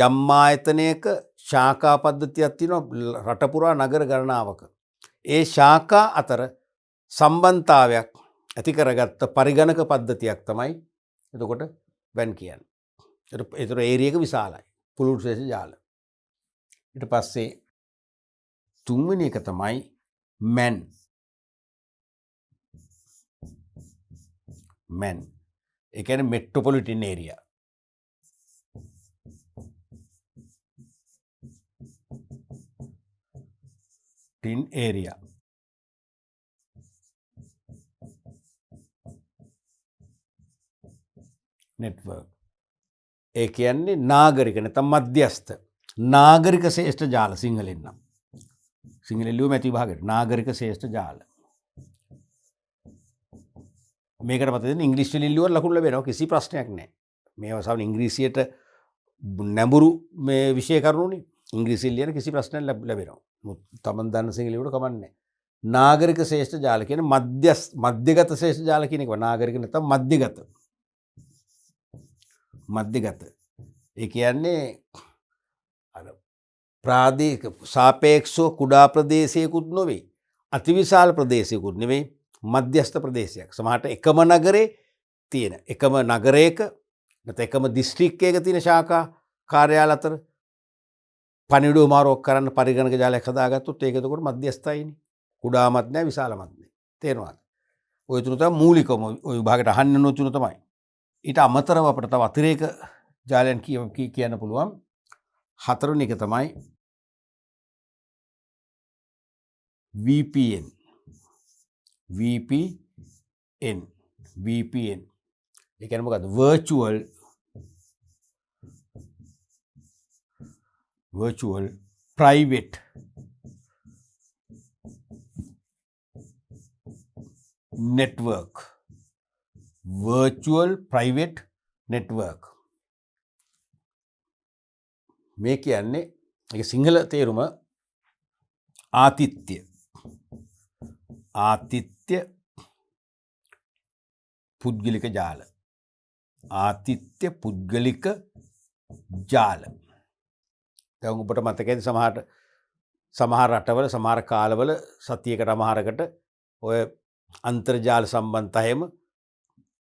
[SPEAKER 1] යම් ආයතනයක ශාඛා පද්ධතියක් තියෙනවා රට පුරා නගර ගණනාවක. ඒ ශාඛා අතර සම්බන්ධතාවයක් ඇති කරගත්ත පරිගණක පද්ධතියක් තමයි එතකොට WAN කියන්නේ. ඒතර ඒරියා එක විශාලයි. පුළුල් ශ්‍රේෂ්ඨ ජාල. ඊට පස්සේ තුන්වෙනි එක තමයි MAN. MAN. ඒ කියන්නේ මෙට්‍රොපොලිටන් ඒරියා. ටින් ඒරියා. නෙට්වර්ක්. ඒ කියන්නේ නාගරික නැත්නම් මධ්‍යස්ථ නාගරික ශ්‍රේෂ්ඨ ජාල සිංහලෙන් නම්. සිංහලෙන් ලියුම ඇති විභාගයට නාගරික ශ්‍රේෂ්ඨ ජාල. මේකට මත දෙන ඉංග්‍රීසි වලින් ලියුවා ලකුණු ලැබෙනවා කිසි ප්‍රශ්නයක් නැහැ. මේවා සමහර ඉංග්‍රීසියට නැඹුරු මේ විෂය කරුණුනේ. ඉංග්‍රීසියෙන් ලියන කිසි ප්‍රශ්නයක් ලැබෙනවා. තමන් දන්න සිංහල ලියුවට කමන්නේ නැහැ. නාගරික ශ්‍රේෂ්ඨ ජාල කියන්නේ මධ්‍යගත ශ්‍රේෂ්ඨ ජාල කියන එක. නාගරික නැත්නම් මධ්‍යගත. මධ්‍යගත. ඒ කියන්නේ අර ප්‍රාදේශික සාපේක්ෂව කුඩා ප්‍රදේශයකුත් නොවේ. අතිවිශාල ප්‍රදේශයකුත් නෙවෙයි. මධ්‍යස්ථ ප්‍රදේශයක්. සමහරට එකම නගරේ තියෙන එකම නගරයක නැත්නම් එකම දිස්ත්‍රික්කයක තියෙන ශාඛා කාර්යාල අතර පණිවිඩ මාරුවක් කරන්න පරිගණක ජාලයක් හදාගත්තොත් ඒක එතකොට මධ්‍යස්ථයිනේ. කුඩාමත් නැහැ විශාලමත් නැහැ. තේරෙනවද? ඔය තුන තමයි මූලිකම ඔය විභාගයට අහන්න ඕන තුන තමයි. ඊට අමතරව අපිට තව අතිරේක ජාලයන් කියන්න පුළුවන්. හතරවෙනි එක තමයි VPN. VPN. VPN. ඒ කියන්නේ මොකද්ද? virtual private network. virtual private network. මේ කියන්නේ ඒක සිංහල තේරුම ආතිත්‍ය. ආතිත්‍ය පුද්ගලික ජාල. ආතිත්‍ය පුද්ගලික ජාල. දැන් ඔබට මතකයිද සමහර රටවල සමහර කාලවල සතියකට අමාරකට ඔය අන්තර්ජාල සම්බන්ධයෙන්ම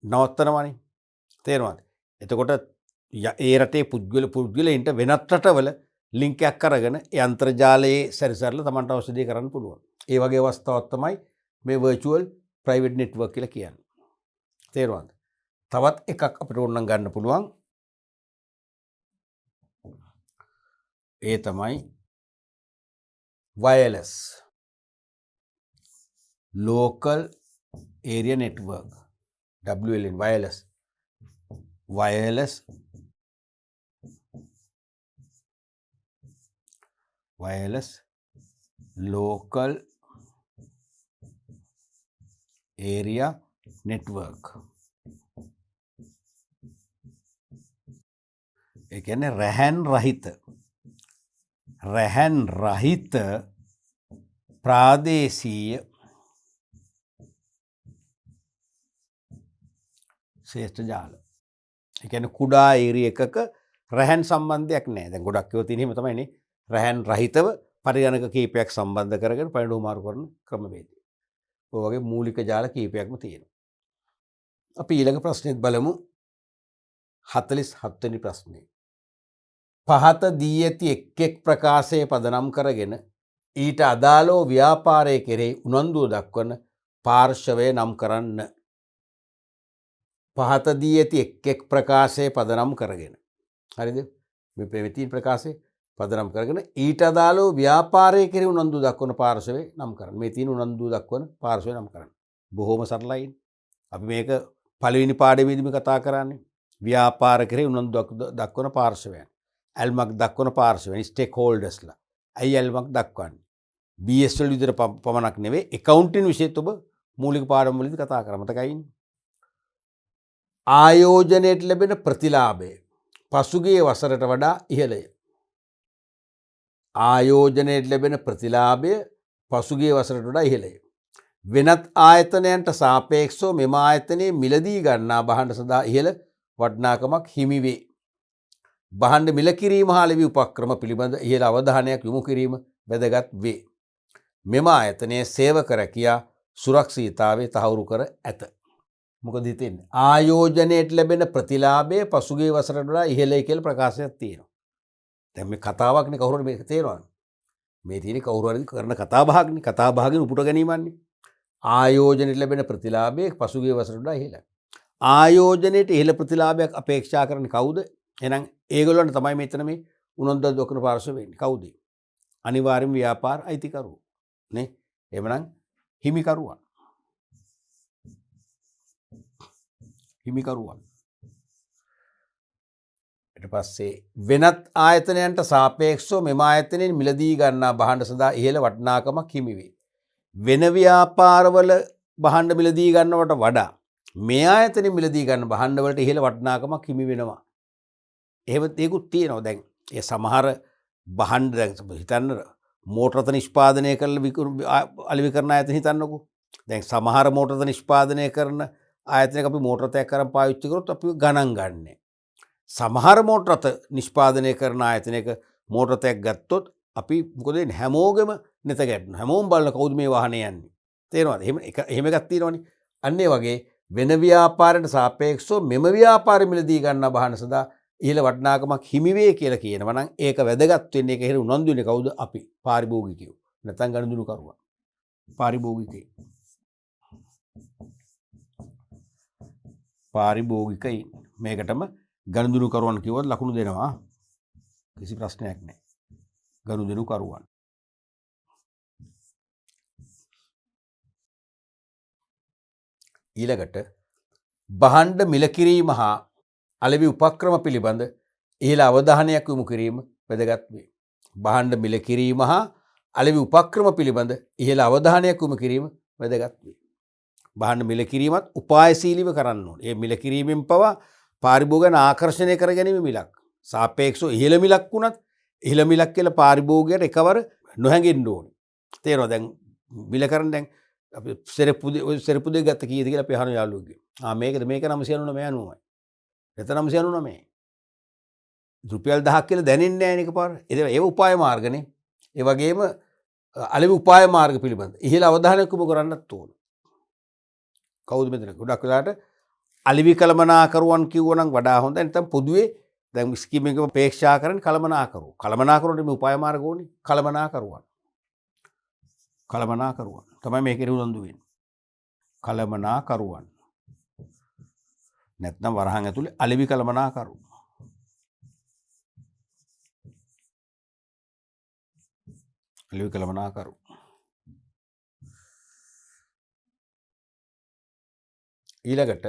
[SPEAKER 1] නවත්තනවනේ. තේරෙනවද? එතකොට ඒ රටේ පුද්ගලයින්ට වෙනත් රටවල ලින්ක් එකක් අරගෙන ඒ අන්තර්ජාලයේ සැරිසරලා Tamanට අවශ්‍ය දේ කරන්න පුළුවන්. ඒ වගේ අවස්ථාවක් තමයි මේ virtual private network කියලා කියන්නේ. තේරුණාද? තවත් එකක් අපිට ඕනනම් ගන්න පුළුවන්. ඒ තමයි wireless local area network. WLN wireless. wireless local area network. ඒ කියන්නේ රැහන් රහිත ප්‍රාදේශීය ශ්‍රේෂ්ඨ ජාල. ඒ කියන්නේ කුඩා ඒරියා එකක රැහන් සම්බන්ධයක් නැහැ. දැන් ගොඩක් ඒවා තියෙන හිම තමයිනේ. රැහන් රහිතව පරිගණක කීපයක් සම්බන්ධ කරගෙන පණිඩු මාරු කරන ක්‍රමවේදය. ඔය වගේ මූලික ජාල කීපයක්ම තියෙනවා. අපි ඊළඟ ප්‍රශ්නෙත් බලමු. 47 වෙනි ප්‍රශ්නේ. පහත දී ඇති එක් ප්‍රකාශයේ පදනම් කරගෙන ඊට අදාළව ව්‍යාපාරයේ කෙරෙහි උනන්දුව දක්වන පාර්ශවය නම් කරන්න. පහත දී ඇති එක් ප්‍රකාශයේ පදනම් කරගෙන. හරිද? මේ ප්‍රවෘත්ති ප්‍රකාශය පදනම් කරගෙන ඊට අදාළව ව්‍යාපාරය කෙරෙහි උනන්දු දක්වන පාර්ශවය නම් කරන්න. මේ තියෙන උනන්දු දක්වන පාර්ශවය නම් කරන්න. බොහොම සරලයි. අපි මේක පළවෙනි පාඩමේදීම කතා කරන්නේ. ව්‍යාපාර කෙරෙහි උනන්දු දක්වන පාර්ශවයන්. ඇල්මක් දක්වන පාර්ශවයන් ස්ටේක් හෝල්ඩර්ස්ලා. ඇයි ඇල්මක් දක්වන්නේ? BS වල විතර පමණක් නෙවෙයි accounting විෂයෙත් ඔබ මූලික පාඩම් වලදී කතා කරා. මතකයිනේ. ආයෝජනයට ලැබෙන ප්‍රතිලාභය පසුගිය වසරට වඩා ඉහළය. ආයෝජනයට ලැබෙන ප්‍රතිලාභය පසුගිය වසරට වඩා ඉහළය. වෙනත් ආයතනයන්ට සාපේක්ෂව මෙම ආයතනයේ මිලදී ගන්නා භාණ්ඩ සඳහා ඉහළ වටිනාකමක් හිමි වේ. භාණ්ඩ මිල කිරීම හා ලැබී උපක්‍රම පිළිබඳ ඉහළ අවධානයක් යොමු කිරීම වැදගත් වේ. මෙම ආයතනයේ සේවක රැකියා සුරක්ෂිතතාවය තහවුරු කර ඇත. මොකද හිතෙන්නේ? ආයෝජනයට ලැබෙන ප්‍රතිලාභය පසුගිය වසරට වඩා ඉහළයි කියලා ප්‍රකාශයක් තියෙනවා. දැන් මේ කතාවක්නේ කවුරු හරි මේක තේරෙනවද? මේ තියෙන්නේ කවුරු හරි කරන කතා බහක්නේ. කතා බහකින් උපුට ගැනීමන්නේ. ආයෝජනයට ලැබෙන ප්‍රතිලාභය පසුගිය වසරට වඩා ඉහළයි. ආයෝජනයට ඉහළ ප්‍රතිලාභයක් අපේක්ෂා කරන්නේ කවුද? එහෙනම් ඒගොල්ලන්ට තමයි මෙතන මේ උනන්දු දක්වන පාර්ශව වෙන්නේ. කවුද? අනිවාර්යයෙන්ම ව්‍යාපාර අයිතිකරුවෝ. නේ? එහෙමනම් හිමිකරුවන්. හිමිකරුවන්. ඊට පස්සේ වෙනත් ආයතනයන්ට සාපේක්ෂව මෙම ආයතනයෙන් මිලදී ගන්නා භාණ්ඩ සඳහා ඉහළ වටිනාකමක් හිමි වේ. වෙන ව්‍යාපාරවල භාණ්ඩ මිලදී ගන්නවට වඩා මේ ආයතනෙ මිලදී ගන්න භාණ්ඩ වලට ඉහළ වටිනාකමක් හිමි වෙනවා. එහෙම දෙයක්ත් තියෙනවා. දැන් ඒ සමහර භාණ්ඩ දැන් හිතන්න මෝටර රථ නිෂ්පාදනය කරලා අලෙවි කරන ආයතන හිතන්නකෝ. දැන් සමහර මෝටර රථ නිෂ්පාදනය කරන ආයතනයක අපි මෝටර රථයක් කරන් පාවිච්චි කරොත් අපි ගණන් ගන්නෑ. සමහර මෝටර රථ නිෂ්පාදනය කරන ආයතනයක මෝටර රථයක් ගත්තොත් අපි මොකද වෙන්නේ? හැමෝගෙම නැත ගැටෙනවා. හැමෝම බලන කවුද මේ වාහනේ යන්නේ. තේරෙනවද? එහෙම එකක් තියෙනවනේ. අන්න ඒ වගේ වෙන ව්‍යාපාරයට සාපේක්ෂව මෙම ව්‍යාපාරෙ මිලදී ගන්නා භාණ්ඩ සඳහා ඉහළ වටිනාකමක් හිමි වේ කියලා කියනවා නම් ඒක වැදගත් වෙන්නේ ඒක හේතු උනන්දු වෙන්නේ කවුද? අපි පාරිභෝගිකයෝ. නැත්නම් ගනුදෙනුකරුවා. පාරිභෝගිකයෝ. පාරිභෝගිකයින් මේකටම ගනුදෙනුකරුවන් කිව්වොත් ලකුණු දෙනවා. කිසි ප්‍රශ්නයක් නැහැ. ගනුදෙනුකරුවන්. ඊළඟට භාණ්ඩ මිල කිරීම හා අලෙවි උපක්‍රම පිළිබඳ ඉහළ අවධානයක් යොමු කිරීම වැදගත් වේ. භාණ්ඩ මිල කිරීම හා අලෙවි උපක්‍රම පිළිබඳ ඉහළ අවධානයක් යොමු කිරීම වැදගත් වේ. භාණ්ඩ මිල කිරීමත් උපායශීලීව කරන්න ඕනේ. ඒ මිල කිරීමෙන් පවා පාරිභෝගිකයන් ආකර්ෂණය කර ගැනීම මිලක්. සාපේක්ෂව ඉහළ මිලක් වුණත් ඉහළ මිලක් කියලා පාරිභෝගිකයට එකවර නොහැඟෙන්න ඕනේ. තේරෙනවද? දැන් මිල කරන දැන් අපි සෙරප්පු දෙක ගත්ත කීයද කියලා අපි අහන යාළුවෙක්ගෙන්. මේකද මේක 999යි. එතන 999. රුපියල් 1000ක් කියලා දැනෙන්නේ නැහැ නේ එකපාර. ඒ උපාය මාර්ගනේ. ඒ වගේම අලෙවි උපාය මාර්ග පිළිබඳ ඉහළ අවධානයක් යොමු කරන්නත් ඕන. කවුද මෙතන? ගොඩක් වෙලාවට අලෙවි කළමනාකරුවන් කිව්වනම් වඩා හොඳයි. නැත්නම් පොදුවේ දැන් ස්කීම් එකක අපේක්ෂා කරන්නේ කළමනාකරුවෝ. කළමනාකරුවන්ට මේ උපාය මාර්ග ඕනේ. කළමනාකරුවන්. කළමනාකරුවන් තමයි මේකේ උනන්දු වෙන්නේ. කළමනාකරුවන්. නැත්නම් වරහන් ඇතුලේ අලෙවි කළමනාකරු. අලෙවි කළමනාකරු. ඊළඟට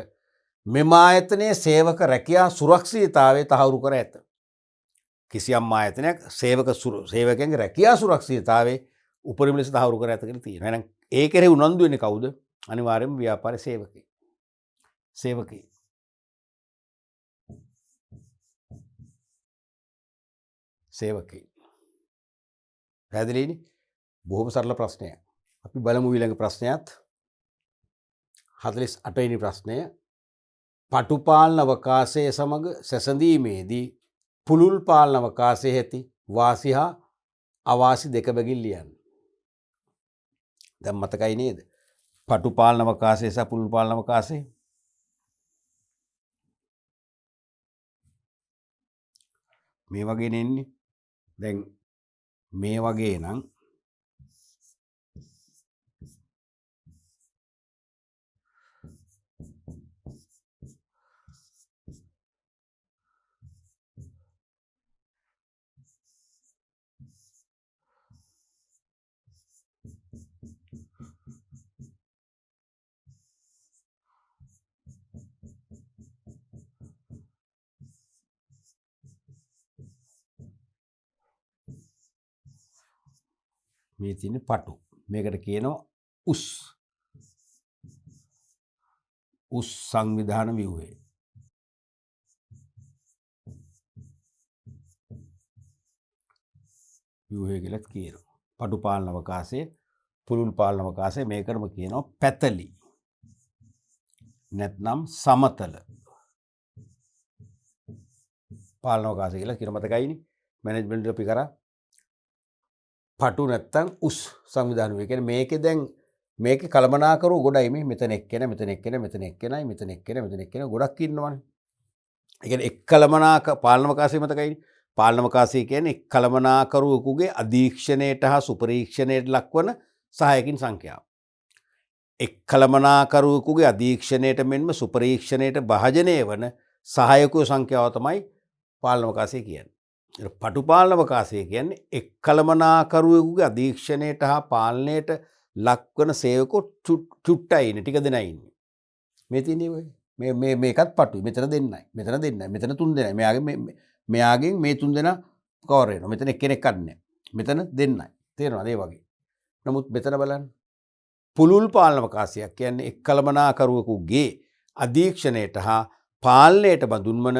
[SPEAKER 1] මෙම ආයතනයේ සේවක රැකියා සුරක්ෂිතතාවය තහවුරු කර ඇත. කිසියම් ආයතනයක් සේවකයන්ගේ රැකියා සුරක්ෂිතතාවය උපරිම ලෙස තහවුරු කර ඇත කියලා තියෙනවා. එහෙනම් ඒ කෙරෙහි උනන්දු වෙන්නේ කවුද? අනිවාර්යයෙන්ම ව්‍යාපාර සේවකයෝ. සේවකයෝ. සේවකයෝ. පැහැදිලිනේ? බොහොම සරල ප්‍රශ්නයක්. අපි බලමු ඊළඟ ප්‍රශ්නයත්. 48 වෙනි ප්‍රශ්නය. පටු පාලන අවකාශය සමග සැසඳීමේදී පුළුල් පාලන අවකාශයේ ඇති වාසි හා අවාසි දෙක බැගින් ලියන්න. දැන් මතකයි නේද? පටු පාලන අවකාශය සහ පුළුල් පාලන අවකාශය. මේ වගේ නෙන්නේ. දැන් මේ වගේ නම් මේ තියෙන්නේ පටු. මේකට කියනවා උස් සංවිධාන ව්‍යුහය. ව්‍යුහය කියලාත් කියනවා. පටු පාලන අවකාශය, පුළුල් පාලන අවකාශය මේකටම කියනවා පැතලි. නැත්නම් සමතල පාලන අවකාශය කියලා කියන මතකයිනේ. මැනේජ්මන්ට් අපි කරා පටු නැත්තම් උස් සංවිධාන ව්‍යුහය. කියන්නේ මේකේ දැන් මේකේ කළමනාකරු ගොඩයි මේ මෙතන එක්කෙන මෙතන එක්කෙන මෙතන එක්කෙනයි මෙතන එක්කෙන මෙතන එක්කෙන ගොඩක් ඉන්නවනේ. ඒ කියන්නේ එක් කළමනාක පාලන අවකාශය මතකයිනේ. පාලන අවකාශය කියන්නේ එක් කළමනාකරුවෙකුගේ අධීක්ෂණයට හා සුපරීක්ෂණයට ලක්වන සහායකින් සංඛ්‍යාව. එක් කළමනාකරුවෙකුගේ අධීක්ෂණයට මෙන්ම සුපරීක්ෂණයට භාජනය වන සහායකයෝ සංඛ්‍යාව තමයි පාලන අවකාශය කියන්නේ. පටු පාලන අවකාශය කියන්නේ එක් කළමනාකරුවෙකුගේ අධීක්ෂණයට හා පාලනයට ලක්වන සේවකෝ චුට්ටයි ඉන්නේ, ටික දෙනයි ඉන්නේ. මේ තියෙන්නේ ඔය. මේකත් පටුයි. මෙතන දෙන්නයි. මෙතන දෙන්නයි. මෙතන තුන් දෙනයි. මෙයාගෙන් මේ තුන් දෙනා කවර් වෙනවා. මෙතන එක්කෙනෙක් නැහැ. මෙතන දෙන්නයි. තේරෙනවද ඒ වගේ. නමුත් මෙතන බලන්න. පුළුල් පාලන අවකාශයක් කියන්නේ එක් කළමනාකරුවෙකුගේ අධීක්ෂණයට හා පාලනයට බඳුන්වන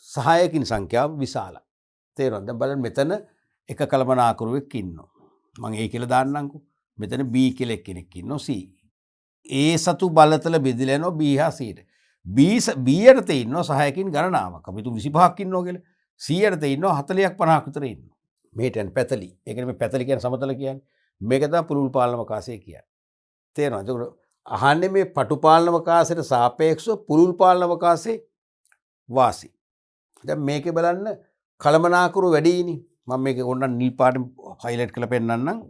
[SPEAKER 1] සහායකින් සංඛ්‍යාව විශාලයි. තේරෙනවද? දැන් බලන්න මෙතන එක කළමනාකරුවෙක් ඉන්නවා. මම ඒ කියලා දාන්නම්කෝ. මෙතන B කියලා කෙනෙක් ඉන්නවා C. A සතු බලතල බෙදලා යනවා B හා C ට. B යටතේ ඉන්නවා සහායකින් ගණනාවක්. අපි තු 25ක් ඉන්නවා කියලා. C යටතේ ඉන්නවා 40ක් 50ක් විතර ඉන්නවා. මේට යන පැතලි. ඒ කියන්නේ මේ පැතලි කියන්නේ සමතල කියන්නේ. මේක තමයි පුළුල් පාලන අවකාශය කියන්නේ. තේරෙනවද? ඒක අහන්නේ මේ පටු පාලන අවකාශයට සාපේක්ෂව පුළුල් පාලන අවකාශයේ වාසි. දැන් මේකේ බලන්න කළමනාකරු වැඩියිනේ. මම මේක ඕනනම් නිල් පාටින් හයිලයිට් කරලා පෙන්නන්නම්.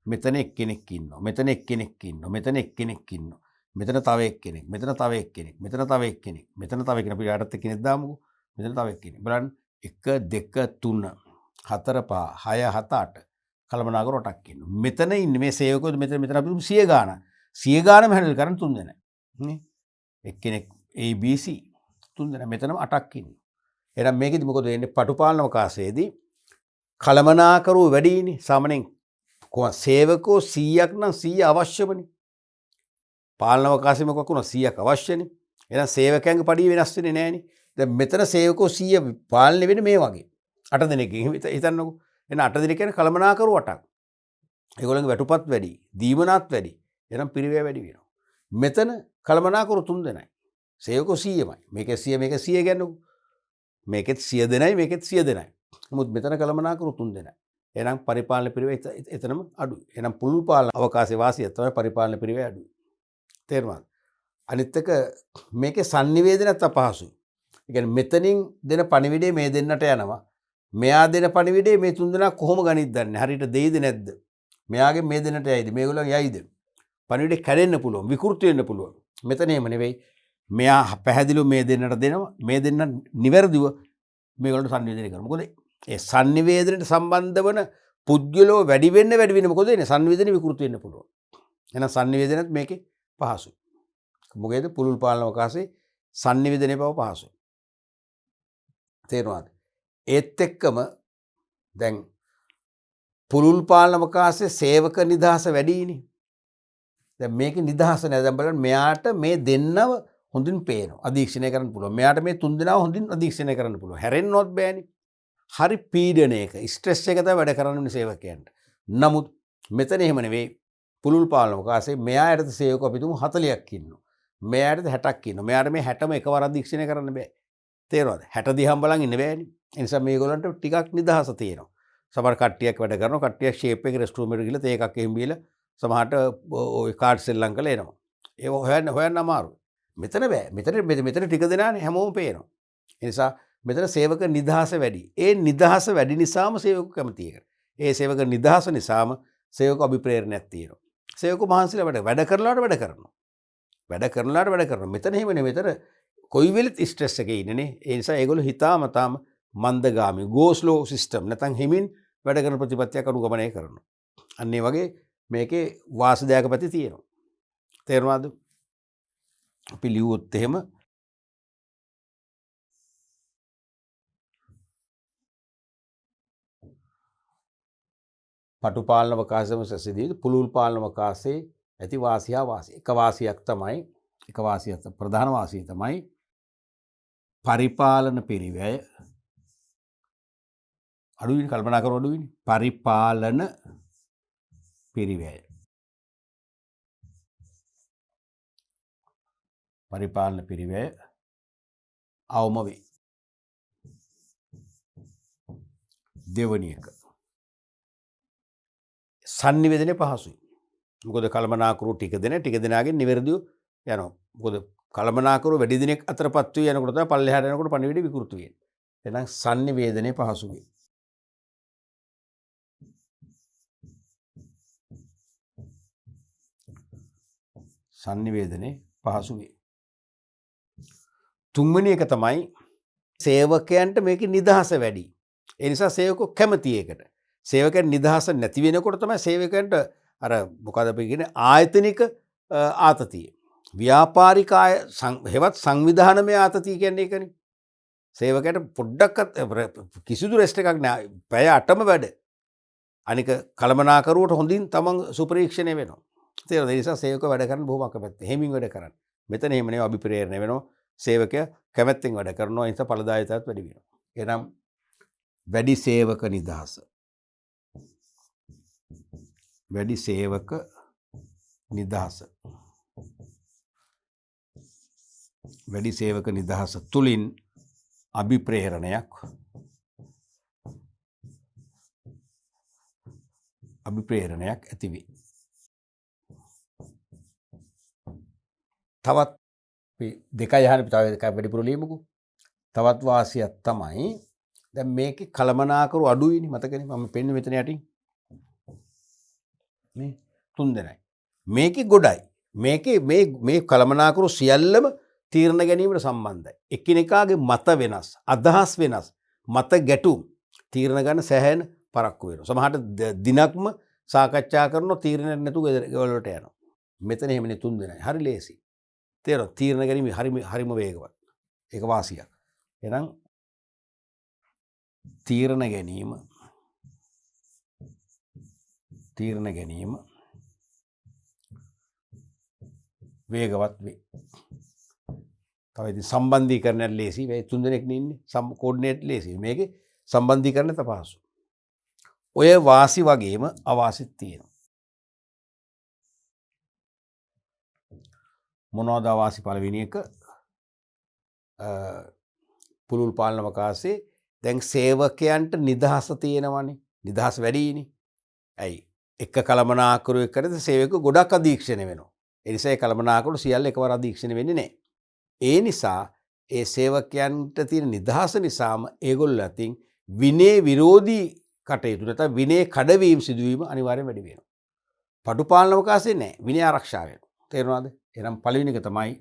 [SPEAKER 1] මෙතන එක්කෙනෙක් ඉන්නවා. මෙතන එක්කෙනෙක් ඉන්නවා. මෙතන එක්කෙනෙක් ඉන්නවා. මෙතන තව එක්කෙනෙක්. මෙතන තව එක්කෙනෙක්. මෙතන තව එක්කෙනෙක්. මෙතන තව එක්කෙනෙක්. අපි යටත් එක්කෙනෙක් දාමුකෝ. මෙතන තව එක්කෙනෙක්. බලන්න 1 2 3 4 5 6 7 8 කළමනාකරු 8ක් ඉන්නවා. මෙතන ඉන්නේ මේ සේවකයෝ මෙතන අපි 100 ගාණක්. 100 ගාණම හැන්ඩල් කරන් 3 දෙනා. නේ? එක්කෙනෙක් ABC 3 දෙනා. මෙතනම 8ක් ඉන්නවා. එහෙනම් මේකෙදි මොකද වෙන්නේ? පටු පාලන අවකාශයේදී කළමනාකරු වැඩිනේ. සාමාන්‍යයෙන් සේවකෝ 100ක් නම් 100 අවශ්‍යමනේ. පාලන අවකාශය මොකක් වුණා 100ක් අවශ්‍යනේ. එහෙනම් සේවකයන්ගේ පඩිය වෙනස් වෙන්නේ නැහනේ. දැන් මෙතන සේවකෝ 100 පාලනය වෙන්නේ මේ වගේ. 8 දෙනෙක්ගෙන් හිතන්නකෝ. එහෙනම් 8 දෙනෙක් කියන්නේ කළමනාකරු 8ක්. ඒගොල්ලන්ගේ වැටුපත් වැඩි, දීමනාත් වැඩි. එහෙනම් පිරිවැය වැඩි වෙනවා. මෙතන කළමනාකරු 3 දෙනයි. සේවකෝ 100මයි. මේකේ 100 මේකේ 100 ගන්නකෝ. මේකෙත් 100 දෙනයි මේකෙත් 100 දෙනයි. නමුත් මෙතන කළමනාකරු 3 දෙනයි. එහෙනම් පරිපාලන පිරිවැය එතනම අඩුයි. එහෙනම් පුළුල් පාලන අවකාශයේ වාසිය තමයි පරිපාලන පිරිවැය අඩුයි. තේරුණාද? අනිත් එක මේකේ sannivedanat අපහසුයි. ඒ කියන්නේ මෙතනින් දෙන පණිවිඩය මේ දෙන්නට යනවා. මෙයා දෙන පණිවිඩය මේ තුන් දෙනා කොහොම ගනිද්ද දන්නේ. හරියට දෙයිද නැද්ද? මෙයාගේ මේ දෙන්නට යයිද? මේගොල්ලන් යයිද? පණිවිඩය කැඩෙන්න පුළුවන්, විකෘති වෙන්න පුළුවන්. මෙතන එහෙම නෙවෙයි. මෙයා පැහැදිලිව මේ දෙන්නට දෙනවා. මේ දෙන්න නිවැරදිව මේගොල්ලන්ට sannivedanaya කරනවා. මොකද ඒ sannivedanයට සම්බන්ධ වන පුද්ගලෝ වැඩි වෙන්න මොකද වෙන්නේ? sannivedanaya විකෘති වෙන්න පුළුවන්. එහෙනම් sannivedanayත් මේකේ පහසුයි. මොකේද? පුළුල් පාලන අවකාශයේ sannivedanaya බව පහසුයි. තේරුණාද? ඒත් එක්කම දැන් පුළුල් පාලන අවකාශයේ සේවක නිදහස වැඩිනේ. දැන් මේකේ නිදහස නෑ. දැන් බලන්න මෙයාට මේ දෙන්නව හොඳින් පේනවා. අධීක්ෂණය කරන්න පුළුවන්. මෙයාට මේ තුන් දෙනාව හොඳින් අධීක්ෂණය කරන්න පුළුවන්. හැරෙන්නවත් බෑනේ. හරි පීඩනයක ස්ට්‍රෙස් එක තමයි වැඩ කරන්නේ සේවකයන්ට. නමුත් මෙතන එහෙම නෙවෙයි. පුළුල් පාලන අවකාශයේ මෙයා යටතේ සේවකව අපි තුමු 40ක් ඉන්නවා. මෙයා යටතේ 60ක් ඉන්නවා. මෙයාට මේ 60ම එකවර අධීක්ෂණය කරන්න බෑ. තේරෙනවද? 60 දිහාම බලන් ඉන්න බෑනේ. ඒ නිසා මේගොල්ලන්ට ටිකක් නිදහස තියෙනවා. සමහර කට්ටියක් වැඩ කරනවා. කට්ටියක් ෂේප් එකේ රෙස්ට් රූම් එකට ගිහලා තේ එකක් එහෙම බීලා සමහරට ওই කාඩ් සෙල්ලම් කරලා එනවා. ඒව හොයන්න අමාරුයි. මෙතන බෑ. මෙතන ටික දෙනානේ හැමෝම පේනවා. ඒ නිසා මෙතන සේවක නිදහස වැඩි. ඒ නිදහස වැඩි නිසාම සේවක කැමති එකට. ඒ සේවක නිදහස නිසාම සේවක අභිප්‍රේරණයක් තියෙනවා. සේවක මහන්සිලා වැඩ කරනවා. මෙතන එහෙම නෙවෙයි. මෙතන කොයි වෙලෙත් ස්ට්‍රෙස් එකේ ඉන්නනේ. ඒ නිසා ඒගොල්ලෝ හිතාමතාම මන්දගාමී go slow system නැත්නම් හිමින් වැඩ කරන ප්‍රතිපත්තියක් අනුගමනය කරනවා. අන්න ඒ වගේ මේකේ වාසදායක පැති තියෙනවා. තේරුණාද? අපි ලියුවොත් එහෙම පටු පාලන අවකාශයම සැසඳී පුළුල් පාලන අවකාශයේ ඇති වාසිය වාසිය. එක වාසියක් තමයි එක වාසියක් ප්‍රධාන වාසිය තමයි පරිපාලන පිරිවැය අඩුවෙන් කල්පනා කර අඩුවෙන් පරිපාලන පිරිවැය. පරිපාලන පිරිවැය අවම වේ. දෙවැනි එක sannivedane පහසුයි. මොකද කළමනාකරු ටික දෙනාගෙන් නිවැරදිව යනවා. මොකද කළමනාකරු වැඩි දිනෙක අතරපත් වී යනකොට තමයි පල්ලෙහාට යනකොට පණිවිඩ විකෘති වෙන්නේ. එහෙනම් sannivedane පහසුයි. sannivedane පහසුයි. තුන්වෙනි එක තමයි සේවකයන්ට මේකේ නිදහස වැඩි. ඒ නිසා සේවකෝ කැමති ඒකට. සේවකයන් නිදහස නැති වෙනකොට තමයි සේවකයන්ට අර මොකද අපි කියන්නේ ආයතනික ආතතිය. ව්‍යාපාරික හෙවත් සංවිධානමය ආතතිය කියන්නේ ඒකනේ. සේවකයට පොඩ්ඩක්වත් කිසිදු රෙස්ට් එකක් නෑ. පැය 8ම වැඩ. අනික කළමනාකරුවට හොඳින් තමන් සුපරීක්ෂණය වෙනවා. තේරෙනවද? ඒ නිසා සේවකව වැඩ කරන්න බොහොම අකමැත්තෙන් හැමින් වැඩ කරන්න. මෙතන එහෙම නෙවෙයි අභිප්‍රේරණය වෙනවා. සේවකයා කැමැත්තෙන් වැඩ කරනවා. ඒ නිසා ඵලදායීතාවත් වැඩි වෙනවා. එහෙනම් වැඩි සේවක නිදහස. වැඩි සේවක නිදහස. වැඩි සේවක නිදහස තුලින් අභිප්‍රේරණයක් ඇති වේ. තවත් දෙකයි අහන්න තව එකක් වැඩිපුර ලියමුකෝ. තවත් වාසියක් තමයි දැන් මේකේ කළමනාකරු අඩුයිනේ මතකනේ මම පෙන්නේ මෙතන යටින්. මේ 3 දෙනයි. මේකේ ගොඩයි. මේකේ මේ කළමනාකරු සියල්ලම තීරණ ගැනීමට සම්බන්ධයි. එකිනෙකාගේ මත වෙනස්, අදහස් වෙනස්, මත ගැටුම් තීරණ ගන්න සෑහෙන පරක්කු වෙනවා. සමහරට දිනක්ම සාකච්ඡා කරනවා තීරණ නැතුව ගෙවල් වලට යනවා. මෙතන එහෙමනේ 3 දෙනයි. හරි ලේසි. තේරෙනවද? තීරණ ගැනීම හරිම වේගවත්. ඒක වාසියක්. එහෙනම් තීරණ ගැනීම වේගවත් වේ. තව ඉතින් සම්බන්ධීකරණය ලේසි. මේ 3 දෙනෙක් ඉන්නේ. කෝඩිනේට් ලේසි. මේකේ සම්බන්ධීකරණය තපහසු. ඔය වාසි වගේම අවාසිත් තියෙනවා. මොනවද අවාසි? පළවෙනි එක පුළුල් පාලන අවකාශයේ දැන් සේවකයන්ට නිදහස තියෙනවනේ. නිදහස වැඩිනේ. ඇයි? එක කළමනාකරුවෙකුට සේවකයෝ ගොඩක් අධීක්ෂණය වෙනවා. ඒ නිසා ඒ කළමනාකරු සියල්ල එකවර අධීක්ෂණය වෙන්නේ නැහැ. ඒ නිසා ඒ සේවකයන්ට තියෙන නිදහස නිසාම ඒගොල්ලෝ අතින් විනය විරෝධී කටයුතු නැත්නම් විනය කඩවීම සිදුවීම අනිවාර්යෙන් වැඩි වෙනවා. පටු පාලන අවකාශයේ නැහැ. විනය ආරක්ෂා වෙනවා. තේරුණාද? එහෙනම් පළවෙනි එක තමයි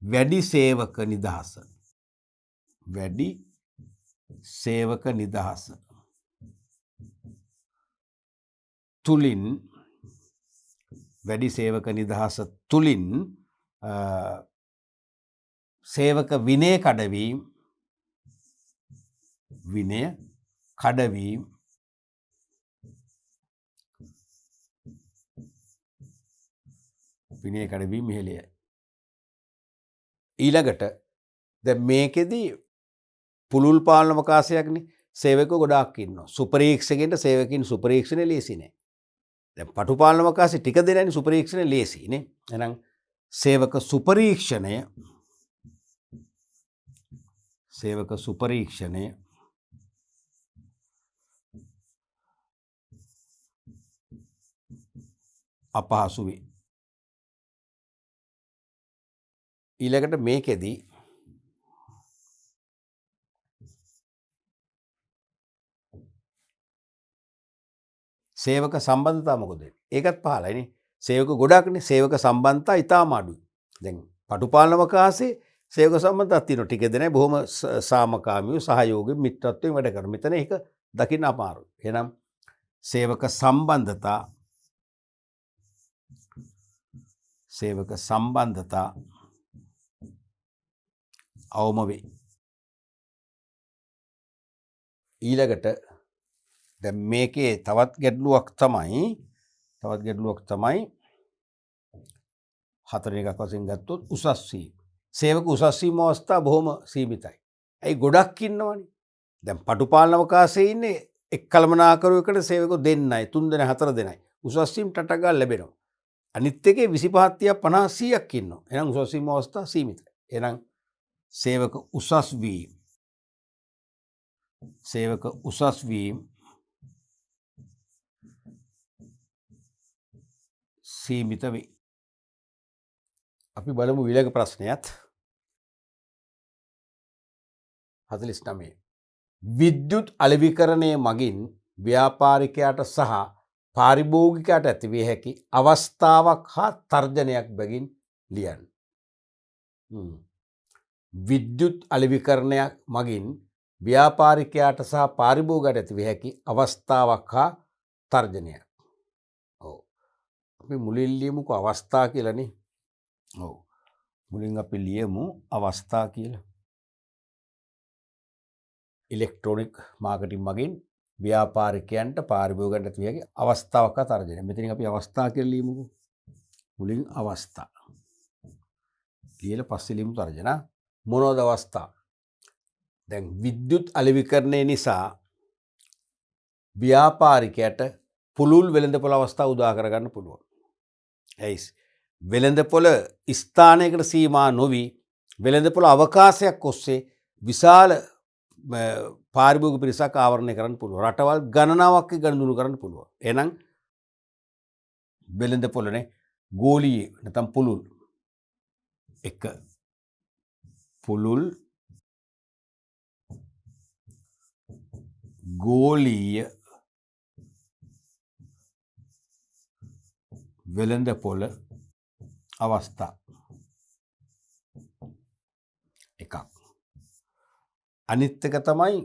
[SPEAKER 1] වැඩි සේවක නිදහස. වැඩි සේවක නිදහස තුලින් සේවක විනය කඩවීම ඉහළයයි. ඊළඟට දැන් මේකෙදි පුළුල් පාලන අවකාශයක්නේ සේවකයෝ ගොඩාක් ඉන්නවා. සුපරීක්ෂකෙන්ට සේවකින් සුපරීක්ෂණය ලේසි නෑ. දැන් පටු පාලන අවකාශයේ ටික දෙනයිනේ සුපරීක්ෂණය ලේසි නේ. එහෙනම් සේවක සුපරීක්ෂණය අපහසු වේ. ඊළඟට මේකෙදී සේවක සම්බන්ධතා මොකද? ඒකත් පහළයිනේ. සේවක ගොඩක්නේ. සේවක සම්බන්ධතා ඉතාම අඩුයි. දැන් පටු පාලන අවකාශයේ සේවක සම්බන්ධතාවක් තියෙනවා. ටික දෙනයි බොහොම සාමකාමීව සහයෝගයෙන් මිත්‍රත්වයෙන් වැඩ කරනවා. මෙතන ඒක දකින්න අමාරුයි. එහෙනම් සේවක සම්බන්ධතා අවම වේ. ඊළඟට දැන් මේකේ තවත් ගැටලුවක් තමයි හතරෙන් එකක් වශයෙන් ගත්තොත් උසස් වීම. සේවක උසස් වීම අවස්ථා බොහොම සීමිතයි. ඇයි ගොඩක් ඉන්නවනේ. දැන් පටුපාලන අවකාශයේ ඉන්නේ එක් කළමනාකරුවෙකුට සේවකයෝ දෙන්නයි, 3 දෙනයි, 4 දෙනයි. උසස් වීම ටටක් ගාලා ලැබෙනවා. අනිත් එකේ 25 30ක් 50 100ක් ඉන්නවා. එහෙනම් උසස් වීම අවස්ථා සීමිතයි. එහෙනම් සේවක උසස් වීම සීමිත වේ. අපි බලමු ඊළඟ ප්‍රශ්නයත් 49. විද්‍යුත් අලෙවිකරණය මගින් ව්‍යාපාරිකයාට සහ පාරිභෝගිකයාට ඇතිවිය හැකි අවස්ථාවක් හා තර්ජනයක් බැගින් ලියන්න. විද්‍යුත් අලෙවිකරණයක් මගින් ව්‍යාපාරිකයාට සහ පාරිභෝගිකයාට ඇතිවිය හැකි අවස්ථාවක් හා තර්ජනයක්. ඔව්. අපි මුලින් ලියමුකෝ අවස්ථා කියලානේ. ඔව්. මුලින් අපි ලියමු අවස්ථා කියලා. ඉලෙක්ට්‍රොනික මාකටිං මගින් ව්‍යාපාරිකයන්ට පාරිභෝගිකයන්ට ඇති හැකි අවස්ථාවක් හා තර්ජනයක්. මෙතනින් අපි අවස්ථා කියලා ලියමුකෝ. මුලින් අවස්ථා. ලියලා පස්සේ ලියමු තර්ජන. මොනවද අවස්ථා? දැන් විද්‍යුත් අලෙවිකරණය නිසා ව්‍යාපාරිකයට පුළුල් වෙළඳපොළ අවස්ථා උදා කරගන්න පුළුවන්. ඇයි? වෙළඳපොළ ස්ථානයකට සීමා නොවි වෙළඳපොළ අවකාශයක් ඔස්සේ විශාල පාරිභෝගික පිරිසක් ආවරණය කරන්න පුළුවන්. රටවල් ගණනාවක් ගනුදෙනු කරන්න පුළුවන්. එහෙනම් වෙළඳපොළනේ ගෝලීය නැත්නම් පුළුල් එක පුළුල් ගෝලීය වෙළඳපොළ අවස්ථා එකක්. අනිත් එක තමයි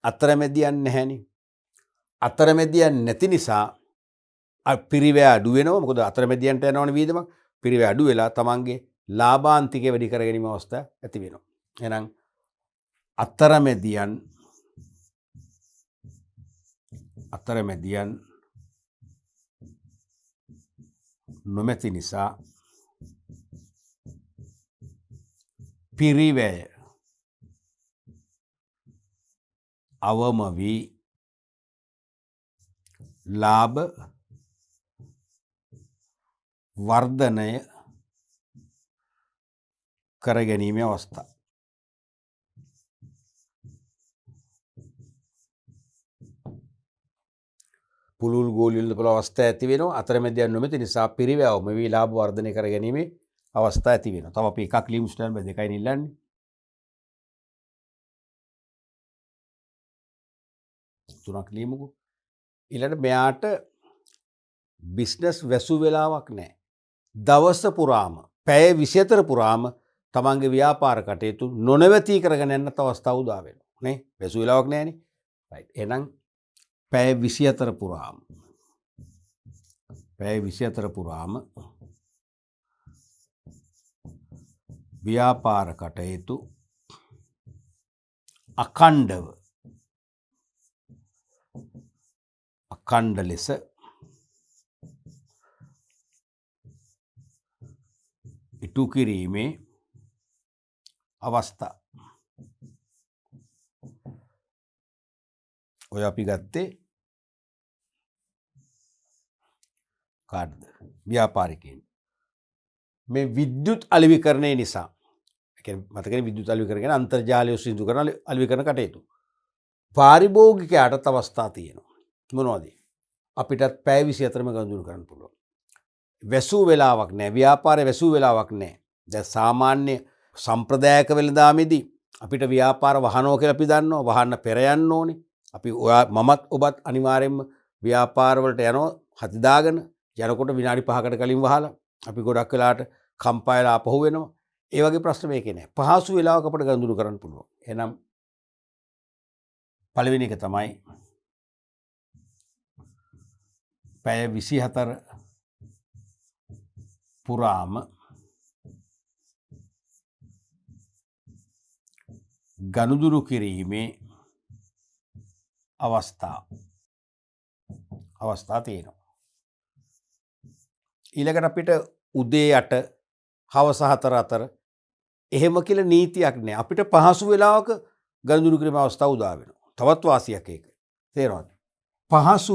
[SPEAKER 1] අතරමැදියන් නැහැනේ. අතරමැදියන් නැති නිසා පිරිවැය අඩු වෙනවා. මොකද අතරමැදියන්ට යනවනේ වීදමක්. පිරිවැය අඩු වෙලා තමන්ගේ ලාභාන්තිකය වැඩි කර ගැනීම අවස්ථා ඇති වෙනවා. එහෙනම් අතරමැදියන් නොමැති නිසා පිරිවැය අවම වී ලාභ වර්ධනය කර ගැනීමේ අවස්ථා. පුළුල් ගෝලීය වෙළඳපොළ අවස්ථා ඇති වෙනවා. අතරමැදියන් නොමැති නිසා පිරිවැය අවම වී ලාභ වර්ධනය කර ගැනීමේ අවස්ථා ඇති වෙනවා. තව අපි එකක් ලියමු ස්ටෑන්ඩ් බයි දෙකයි නිල්ලන්නේ. තුනක් ලියමුකෝ. ඊළඟට මෙයාට බිස්නස් වැසු වෙලාවක් නැහැ. දවස පුරාම පැය 24 පුරාම තමන්ගේ ව්‍යාපාර කටයුතු නොනවතී කරගෙන යන්නත් අවස්ථාව උදා වෙනවා. නේ? වැසු වෙලාවක් නැහැනේ. රයිට්. එහෙනම් පැය 24 පුරාම ව්‍යාපාර කටයුතු අඛණ්ඩ ලෙස ඉටු කිරීමේ අවස්ථා. ඔය අපි ගත්තේ කාර්ද ව්‍යාපාරිකයන්. මේ විද්‍යුත් අලෙවිකරණය නිසා මතකනේ විද්‍යුත් අලෙවිකරණය කියන්නේ අන්තර්ජාලය ඔස්සේ සිදු කරන අලෙවිකරණ කටයුතු. පාරිභෝගිකයාටත් අවස්ථා තියෙනවා. මොනවද? අපිටත් පැය 24ම ගනුදෙනු කරන්න පුළුවන්. වැසූ වෙලාවක් නැහැ. ව්‍යාපාරේ වැසූ වෙලාවක් නැහැ. දැන් සාමාන්‍ය සම්ප්‍රදායික වෙළඳාමේදී අපිට ව්‍යාපාර වහනවා කියලා අපි දන්නවා. වහන්න පෙර යන්න ඕනේ. අපි මමත් ඔබත් අනිවාර්යයෙන්ම ව්‍යාපාර වලට යනවා හති දාගෙන යනකොට විනාඩි 5කට කලින් වහලා අපි ගොඩක් වෙලාවට කම්පායලා ආපහු වෙනවා. ඒ වගේ ප්‍රශ්න මේකේ නැහැ. පහසු වෙලාවක අපිට ගනුදෙනු කරන්න පුළුවන්. එහෙනම් පළවෙනි එක තමයි පැය 24 පුරාම ගනුදෙනු කිරීමේ අවස්ථා තියෙනවා. ඊළඟට අපිට උදේ 8 හවස 4 අතර එහෙම කියලා නීතියක් නෑ. අපිට පහසු වෙලාවක ගනුදෙනු කිරීම අවස්ථාව උදා වෙනවා. තවත් වාසියක් ඒක. තේරෙනවද? පහසු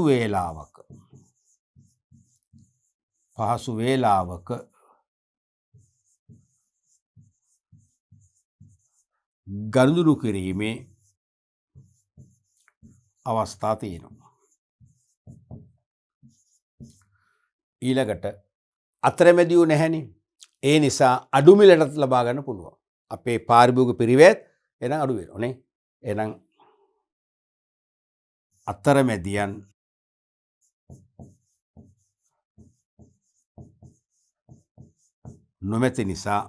[SPEAKER 1] වේලාවක ගනුදෙනු කිරීමේ අවස්ථා තියෙනවා. ඊළඟට අතරමැදියෝ නැහැනේ. ඒ නිසා අඩු මිලටත් ලබා ගන්න පුළුවන්. අපේ පාරිභෝගික පිරිවැත් එහෙනම් අඩු වෙනවා නේ. එහෙනම් අතරමැදියන් නොමැති නිසා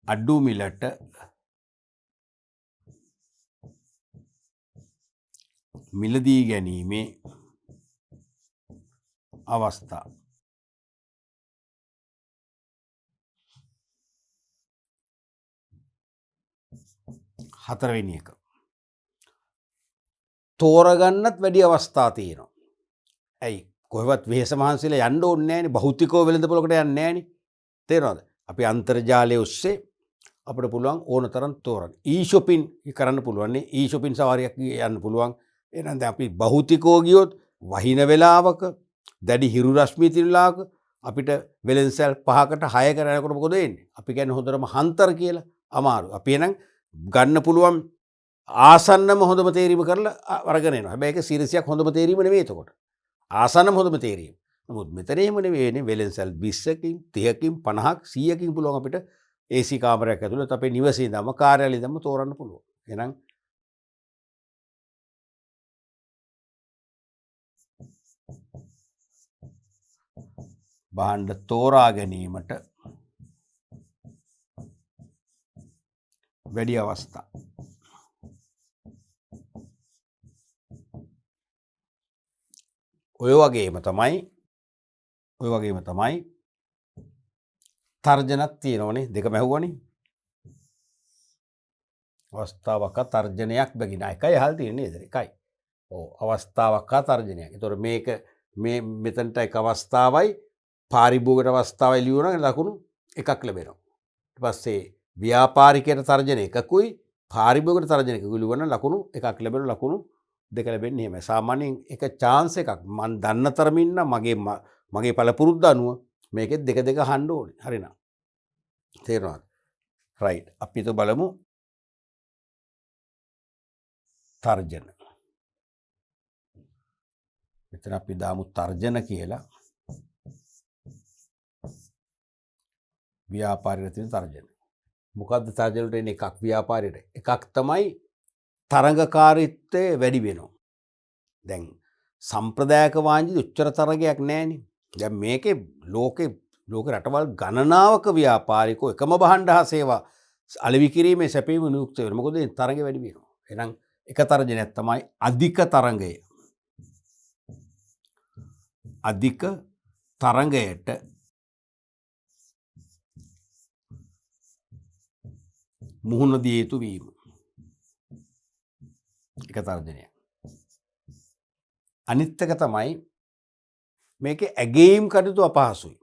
[SPEAKER 1] අඩු මිලට මිලදී ගැනීමේ අවස්ථා. හතරවෙනි එක. තෝරගන්නත් වැඩි අවස්ථා තියෙනවා. ඇයි? කොහෙවත් වෙහෙස මහන්සිලා යන්න ඕනේ නැහැනේ. භෞතිකව වෙළඳපොලකට යන්නේ නැහැනේ. තේරෙනවද? අපි අන්තර්ජාලය ඔස්සේ අපිට පුළුවන් ඕන තරම් තෝරන්න. ඊ-shopping කරන්න පුළුවන් නේ. ඊ-shopping සවාරියක් යන්න පුළුවන්. එහෙනම් දැන් අපි භෞතිකව ගියොත් වහින වෙලාවක දැඩි හිරු රශ්මිය තියෙන වෙලාවක අපිට වෙළඳසැල් 5කට 6කට යනකොට මොකද වෙන්නේ? අපි කියන්නේ හොඳටම හන්තර කියලා. අමාරු. අපි එහෙනම් ගන්න පුළුවන් ආසන්නම හොඳම තේරීම කරලා අරගෙන එනවා. හැබැයි ඒක සිරසියක් හොඳම තේරීම නෙවෙයි එතකොට. ආසන්නම හොඳම තේරීම. නමුත් මෙතන එහෙම නෙවෙයිනේ. වෙළඳසැල් 20කින් 30කින් 50ක් 100කින් පුළුවන් අපිට AC කාමරයක් ඇතුළත අපේ නිවසේ ඉඳන්ම කාර්යාලයේ ඉඳන්ම තෝරන්න පුළුවන්. එහෙනම් භාණ්ඩ තෝරා ගැනීමට වැඩි අවස්ථා. ඔය වගේම තමයි තර්ජනක් තියෙනවනේ. දෙකම ඇහුවනේ. අවස්ථාවක් තර්ජනයක් බැගින එකයි අහලා තියෙන්නේ නේද? එකයි. ඔව් අවස්ථාවක් තර්ජනයක්. ඒතකොට මේක මෙතනට එක අවස්ථාවයි පාරිභෝගික අවස්ථාවයි ලියුණා ලකුණු එකක් ලැබෙනවා. ඊට පස්සේ ව්‍යාපාරිකයට තර්ජන එකකුයි පාරිභෝගික තර්ජන එකකුයි ලියුණා ලකුණු එකක් ලැබෙන ලකුණු දෙක ලැබෙන්නේ එහෙමයි. සාමාන්‍යයෙන් එක chance එකක් මම දන්න තරමින් නම් මගේ පළපුරුද්ද අනුව මේකෙත් දෙක අහන්න ඕනේ. හරිනම්. තේරෙනවද? right. අපි તો බලමු තර්ජන. මෙතන අපි දාමු තර්ජන කියලා. ව්‍යාපාරික තියෙන තර්ජන. මොකද්ද තර්ජන වලට එන්නේ එකක් ව්‍යාපාරයට. එකක් තමයි තරඟකාරීත්වය වැඩි වෙනවා. දැන් සම්ප්‍රදායක වාණිජ්‍ය උච්චර තරගයක් නැහැනේ. දැන් මේකේ ලෝක රටවල් ගණනාවක ව්‍යාපාරිකෝ එකම භාණ්ඩ හා සේවා අලෙවි කිරීමේ සැපීම නියුක්ත වෙනවා. මොකද මේ තරඟය වැඩි වෙනවා. එහෙනම් එක තර්ජනයක් තමයි අධික තරඟය. අධික තරඟයට මුහුණ දිය යුතු වීම. එක තර්ජනයක්. අනිත් එක තමයි මේකේ ඇගීම් කටයුතු අපහසුයි.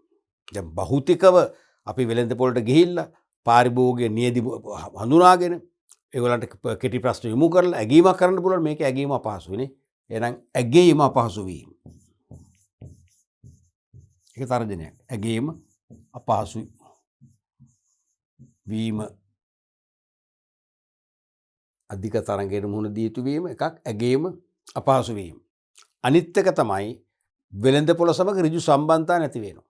[SPEAKER 1] දැන් භෞතිකව අපි වෙළඳ පොළට ගිහිල්ලා පාරිභෝගික නියදි හඳුනාගෙන ඒගොල්ලන්ට කෙටි ප්‍රශ්න යොමු කරලා ඇගීමක් කරන්න පුළුවන්. මේකේ ඇගීම අපහසුයි නේ. එහෙනම් ඇගීම අපහසු වීම. එක තර්ජනයක්. ඇගීම අපහසු වීම. අධික තරඟයට මුහුණ දී යුතු වීම එකක් ඇගීම අපහසු වීම. අනිත් එක තමයි වෙළඳපොළ සමග ඍජු සම්බන්ධතා නැති වෙනවා.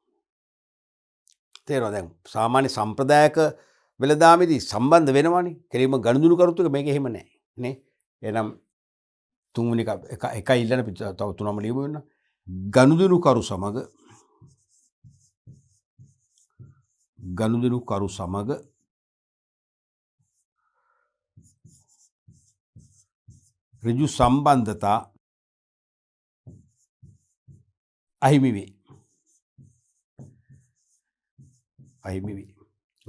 [SPEAKER 1] තේරෙනවද? දැන් සාමාන්‍ය සම්ප්‍රදායක වෙළඳාමේදී සම්බන්ධ වෙනවනේ. කෙලින්ම ගනුදෙනු කරුත් එක මේක එහෙම නැහැ නේ. එහෙනම් තුන්වෙනි එකයි ඉල්ලන තව තුනම ලියමු වෙන. ගනුදෙනු කරු සමග ඍජු සම්බන්ධතා අහිමි වේ. ඔය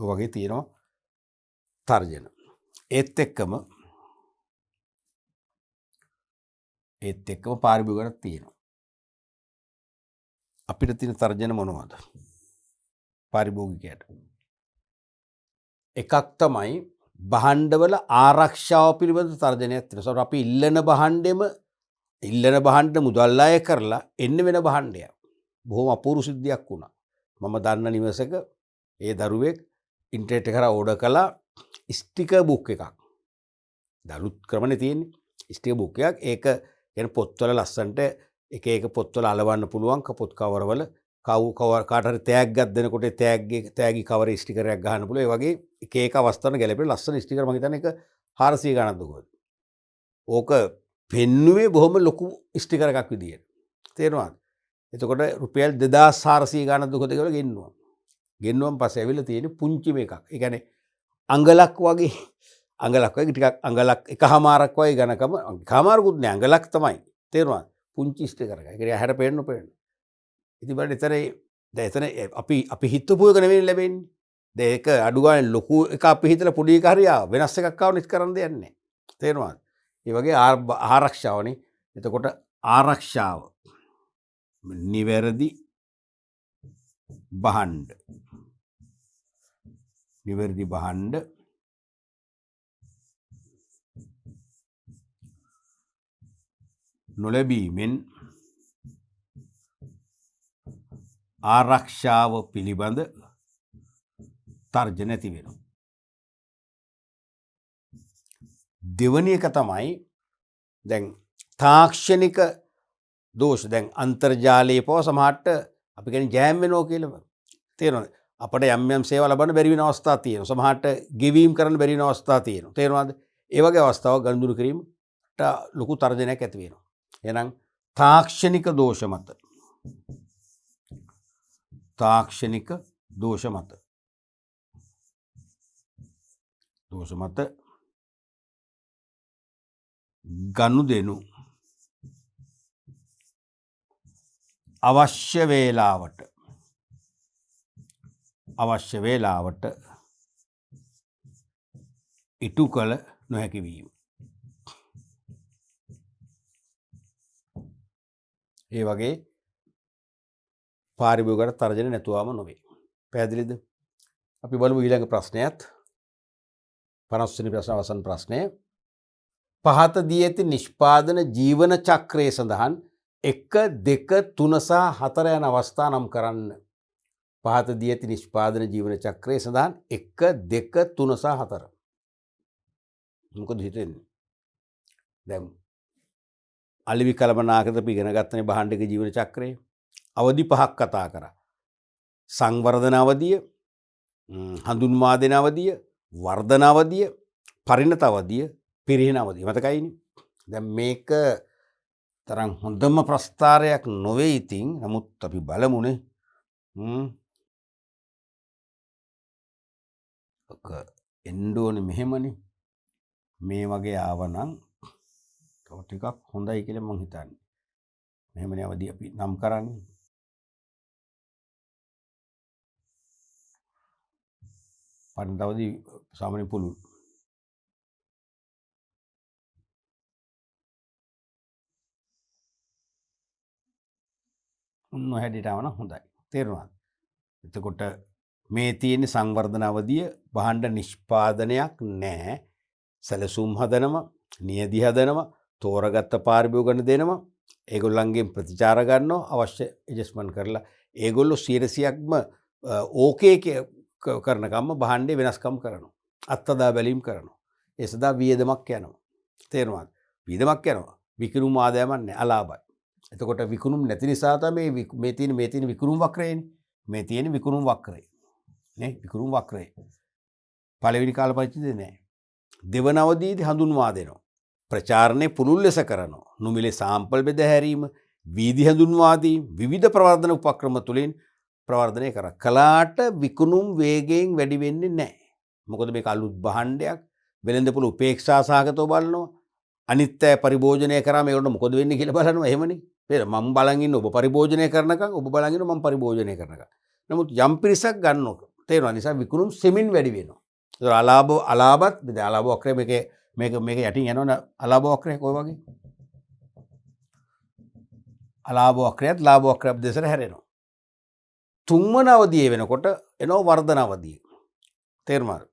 [SPEAKER 1] වගේ තියෙනවා තර්ජන. ඒත් එක්කම ඒත් එක්කම පාරිභෝගිකයන්ට තියෙනවා. අපිට තියෙන තර්ජන මොනවද? පාරිභෝගිකයට. එකක් තමයි භාණ්ඩවල ආරක්ෂාව පිළිබඳ තර්ජනයක් තියෙනවා. අපි ඉල්ලන භාණ්ඩ මුදල් අය කරලා එන්න වෙන භාණ්ඩයක්. බොහොම අපූර්ව සිද්ධියක් වුණා. මම දන්න නිවසක ඒ දරුවෙක් ඉන්ටර්නෙට් එක කරා ඕඩර් කළා ස්ටිකර් බුක් එකක්. දලුත් ක්‍රමනේ තියෙන්නේ. ස්ටිකර් බුක් එකක්. ඒක කියන්නේ පොත්වල ලස්සන්ට එක පොත්වල අලවන්න පුළුවන් පොත් කවරවල කාට හරි තෑග්ගක් දෙනකොට තෑගි කවරේ ස්ටිකරයක් ගහන්න පුළුවන්. ඒ වගේ එක අවස්ථාවන ගැලපෙන ලස්සන ස්ටිකර් මම හිතන්නේ ඒක 400 ගණන්ද කොහෙද. ඕක පෙන්නුවේ බොහොම ලොකු ස්ටිකර් එකක් විදියට. තේරෙනවද? එතකොට රුපියල් 2400 ගණන්ද කොහෙද කියලා ගෙන්නුවා. ගෙන්නුවම පස්සේ ඇවිල්ලා තියෙන්නේ පුංචි මේකක්. ඒ කියන්නේ අඟලක් වගේ ටිකක් අඟලක් එකහමාරක් වගේ ඝනකම එකහමාරකුත් නෑ අඟලක් තමයි. තේරුණාද? පුංචි ස්ටිකර් එකක්. ඒ කියන්නේ ඇහැට පේන්න. ඉතින් බලන්න එතන අපි හිතපු එක නෙවෙයි ලැබෙන්නේ. දැන් ඒක අඩු ගානේ ලොකු එක අපි හිතලා පොඩි එක හරි වෙනස් එකක් ආවොත් කරන්න දෙයක් නෑ. තේරුණාද? ඒ වගේ ආරක්ෂාවනේ. එතකොට ආරක්ෂාව නිවැරදි භාණ්ඩ නොලැබීමෙන් ආරක්ෂාව පිළිබඳ තර්ජන ඇති වෙනවා. දෙවැනි එක තමයි දැන් තාක්ෂණික දෝෂ. දැන් අන්තර්ජාලයේ පව සමහරට අපි කියන්නේ ජෑම් වෙනවා කියලා. තේරෙනවද? අපිට යම් සේවා ලබන්න බැරි වෙන අවස්ථා තියෙනවා. සමහරට ගෙවීම් කරන්න බැරි වෙන අවස්ථා තියෙනවා. තේරෙනවද? ඒ වගේ අවස්ථාවක් ගනුදෙනු කිරීමට ලොකු තර්ජනයක් ඇති වෙනවා. එහෙනම් තාක්ෂණික දෝෂ මත ගනුදෙනු අවශ්‍ය වේලාවට ඉටු කළ නොහැකි වීම. ඒ වගේ පාරිභෝගිකයට තර්ජන නැතුවම නොවේ. පැහැදිලිද? අපි බලමු ඊළඟ ප්‍රශ්නයත්. 50 වෙනි ප්‍රශ්න අවසන් ප්‍රශ්නය. පහත දී ඇති නිෂ්පාදන ජීවන චක්‍රයේ සඳහන් 1, 2, 3 සහ 4 යන අවස්ථා නම් කරන්න. පහත දී ඇති නිෂ්පාදන ජීවන චක්‍රයේ සඳහන් 1, 2, 3 සහ 4. මොකද හිතෙන්නේ? දැන් අලිවි කළමනාකරට අපි ඉගෙන ගත්තනේ භාණ්ඩික ජීවන චක්‍රය. අවධි 5ක් කතා කරා. සංවර්ධන අවධිය, හඳුන්වා දෙන අවධිය, වර්ධන අවධිය, පරිණත අවධිය, පිරිහෙන අවධිය. මතකයිනේ? දැන් මේක තරම් හොඳම ප්‍රස්තාරයක් නොවේ ඉතින්. නමුත් අපි බලමුනේ. ඔක එන්න ඕනේ මෙහෙමනේ. මේ වගේ ආවනම් තව ටිකක් හොඳයි කියලා මම හිතන්නේ. මෙහෙමනේ අවධිය අපි නම් කරන්නේ. පරිණත අවධිය සාමාන්‍ය පුළුල්. උන්න හැඩයටම නම් හොඳයි. තේරුණාද? එතකොට මේ තියෙන සංවර්ධන අවධිය භාණ්ඩ නිෂ්පාදනයක් නැහැ. සැලසුම් හදනවා, නියදි හදනවා, තෝරගත්ත පාරිභෝගිකයන්ට දෙනවා. ඒගොල්ලන්ගෙන් ප්‍රතිචාර ගන්නවා අවශ්‍ය ඇඩ්ජස්ට්මන්ට් කරලා. ඒගොල්ලෝ 100%ක්ම ඕකේ කරනකම්ම භාණ්ඩේ වෙනස්කම් කරනවා. අත්දැක බැලීම් කරනවා. ඒ සදා වියදමක් යනවා. තේරුණාද? වියදමක් යනවා. විකිණුම් ආදායමක් නැහැ, අලාභයි. එතකොට විකුණුම් නැති නිසා තමයි මේ තියෙන විකුණුම් වක්‍රයනේ. මේ තියෙන විකුණුම් වක්‍රය. නේ? විකුණුම් වක්‍රය. පළවෙනි කාල පරිච්ඡේදය නෑ. දෙවන අවධියේදී හඳුන්වා දෙනවා. ප්‍රචාරණය පුළුල් ලෙස කරනවා. නොමිලේ සාම්පල් බෙද හැරීම, වීදි හඳුන්වා දීම, විවිධ ප්‍රවර්ධන උපක්‍රම තුලින් ප්‍රවර්ධනය කරා. කලාට විකුණුම් වේගයෙන් වැඩි වෙන්නේ නැහැ. මොකද මේක අලුත් භාණ්ඩයක්. වෙළඳපොළ උපේක්ෂා සහගතව බලනවා. අනිත් අය පරිභෝජනය කරාම ඒකට මොකද වෙන්නේ කියලා බලනවා. එහෙමනේ. මම බලන් ඉන්න ඔබ පරිභෝජනය කරනකම් ඔබ බලන් ඉන්න මම පරිභෝජනය කරනකම්. නමුත් යම් පිරිසක් ගන්නවා. තේරෙනවා. නිසා විකුණුම් සෙමින් වැඩි වෙනවා. ඒක අලාභත් අලාභ වක්‍රය මේක යටින් යනවනේ අලාභ වක්‍රය කොයි වගේ? අලාභ වක්‍රයත් ලාභ වක්‍රයක් දෙසට හැරෙනවා. තුන්වන අවධිය වෙනකොට එනවා වර්ධන අවධිය. තේරුණාද?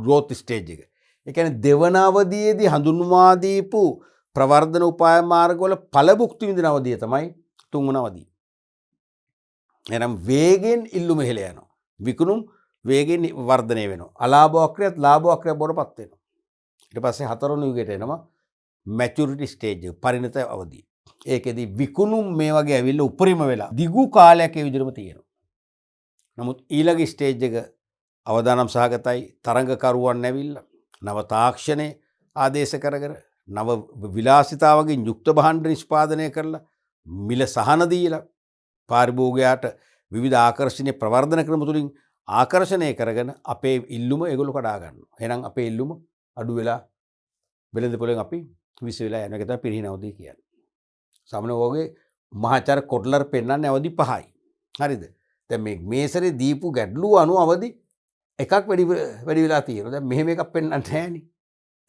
[SPEAKER 1] growth stage එක. ඒ කියන්නේ දෙවන අවධියේදී හඳුන්වා දීපු ප්‍රවර්ධන උපාය මාර්ගවල ඵල භුක්ති විඳින අවධිය තමයි තුන්වන අවධිය. එහෙනම් වේගෙන් ඉල්ලුම ඉහළ යනවා. විකුණුම් වේගෙන් වර්ධනය වෙනවා. අලාභ වක්‍රයත් ලාභ වක්‍රයක් බවට පත් වෙනවා. ඊට පස්සේ හතරවෙනි යුගයට එනවා මැචුරිටි ස්ටේජ් එක, පරිණත අවධිය. ඒකෙදි විකුණුම් මේ වගේ ඇවිල්ලා උපරිම වෙලා දිගු කාලයක් ඒ විදිහටම තියෙනවා. නමුත් ඊළඟ ස්ටේජ් එක අවදානම් සහගතයි, තරඟකරුවන් ඇවිල්ලා නව තාක්ෂණය ආදේශ කරගෙන නව විලාසිතාවකින් යුක්ත භාණ්ඩ නිෂ්පාදනය කරලා මිල සහන දීලා පාරිභෝගිකයාට විවිධ ආකර්ෂණීය ප්‍රවර්ධන ක්‍රම තුලින් ආකර්ෂණය කරගෙන අපේ ඉල්ලුම ඒගොල්ලෝ කඩා ගන්නවා. එහෙනම් අපේ ඉල්ලුම අඩු වෙලා වෙළඳ පොලෙන් අපි විස වෙලා යන එක තමයි පිරිහින අවධිය කියන්නේ. සාමාන්‍ය වගේ මහාචාර්ය කොට්ලර් පෙන්වන්නේ අවධි 5යි. හරිද? දැන් මේ සැරේ දීපු ගැටලුව අනුව අවධි එකක් වැඩි වෙලා තියෙනවා. දැන් මෙහෙම එකක් පෙන්වන්නේ නැහැනේ.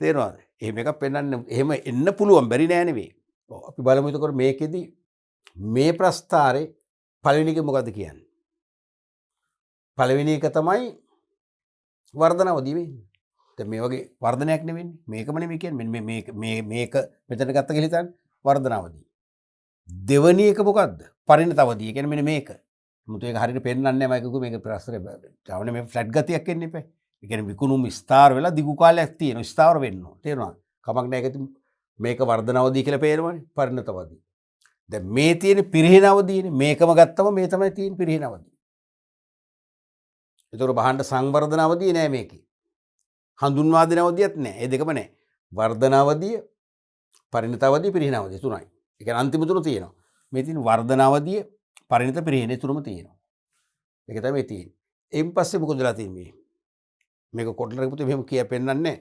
[SPEAKER 1] තේරෙනවද? එහෙම එකක් පෙන්වන්න එහෙම එන්න පුළුවන් බැරි නෑ නෙවෙයි. ඔව් අපි බලමු එතකොට මේකෙදි මේ ප්‍රස්තාරේ පළවෙනි එක මොකද්ද කියන්නේ? පළවෙනි එක තමයි වර්ධන අවධිය වෙන්නේ. දැන් මේ වගේ වර්ධනයක් නෙවෙන්නේ. මේකම නෙමෙයි කියන්නේ. මෙන්න මේක මෙතන ගත්ත කියලා හිතන්න වර්ධන අවධිය. දෙවෙනි එක මොකද්ද? පරිණත අවධිය. කියන්නේ මෙන්න මේක. මුතු ඒක හරියට පෙන්වන්නේ නැහැ මම කිව්ව මේක ප්‍රස්තරේ. ජවනේ මේ ෆ්ලැට් ගතියක් එන්න එපා. ඒ කියන්නේ විකුණුම් ස්ථාර වෙලා දිගු කාලයක් තියෙනවා. ස්ථාවර වෙන්න ඕන. තේරුණාද? කමක් නැහැ. ඒක මේක වර්ධන අවධිය කියලා පේනවනේ. පරිණත අවධිය. දැන් මේ තියෙන පිරිහෙන අවධියනේ. මේකම ගත්තම මේ තමයි තියෙන පිරිහෙන අවධිය. ඒතකොට භාණ්ඩ සංවර්ධන අවධිය නෑ මේකේ. හඳුන්වා දෙන අවධියක් නෑ. ඒ දෙකම නෑ. වර්ධන අවධිය, පරිණත අවධිය, පිරිහෙන අවධිය තුනයි. ඒ කියන්නේ අන්තිම තුන තියෙනවා. මේ තියෙන වර්ධන අවධිය, පරිණත පිරිහෙන තුනම තියෙනවා. ඒක තමයි තියෙන්නේ. එයින් පස්සේ මොකද වෙලා තියෙන්නේ? මේක කොටලරේ පුතේ මෙහෙම කිය පෙන්නන්නේ.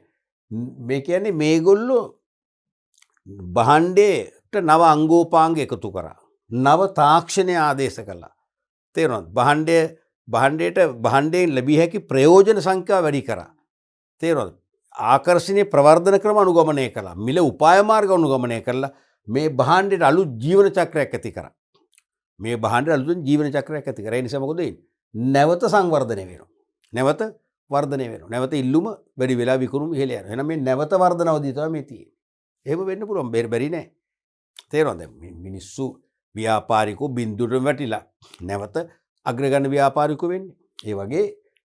[SPEAKER 1] මේ කියන්නේ මේගොල්ලෝ භාණ්ඩේට නව අංගෝපාංග එකතු කරා. නව තාක්ෂණය ආදේශ කළා. තේරුණාද? භාණ්ඩයෙන් ලැබිය හැකි ප්‍රයෝජන සංඛ්‍යාව වැඩි කරා. තේරුණාද? ආකර්ෂණීය ප්‍රවර්ධන ක්‍රම අනුගමනය කළා. මිල උපාය මාර්ග අනුගමනය කළා. මේ භාණ්ඩයට අලුත් ජීවන චක්‍රයක් ඇති කරා. මේ භාණ්ඩයට අලුත් ජීවන චක්‍රයක් ඇති කරා. ඒ නිසා මොකද වෙන්නේ? නැවත සංවර්ධනය වෙනවා. නැවත වර්ධනය වෙනවා. නැවත ඉල්ලුම වැඩි වෙලා විකුණුම ඉහළ යනවා. එහෙනම් මේ නැවත වර්ධන අවධිය තමයි මේ තියෙන්නේ. එහෙම වෙන්න පුළුවන්. බැරි නෑ. තේරුණාද? මිනිස්සු ව්‍යාපාරිකෝ බින්දුවට වැටිලා නැවත අග්‍රගණ්‍ය ව්‍යාපාරිකෝ වෙන්නේ. ඒ වගේ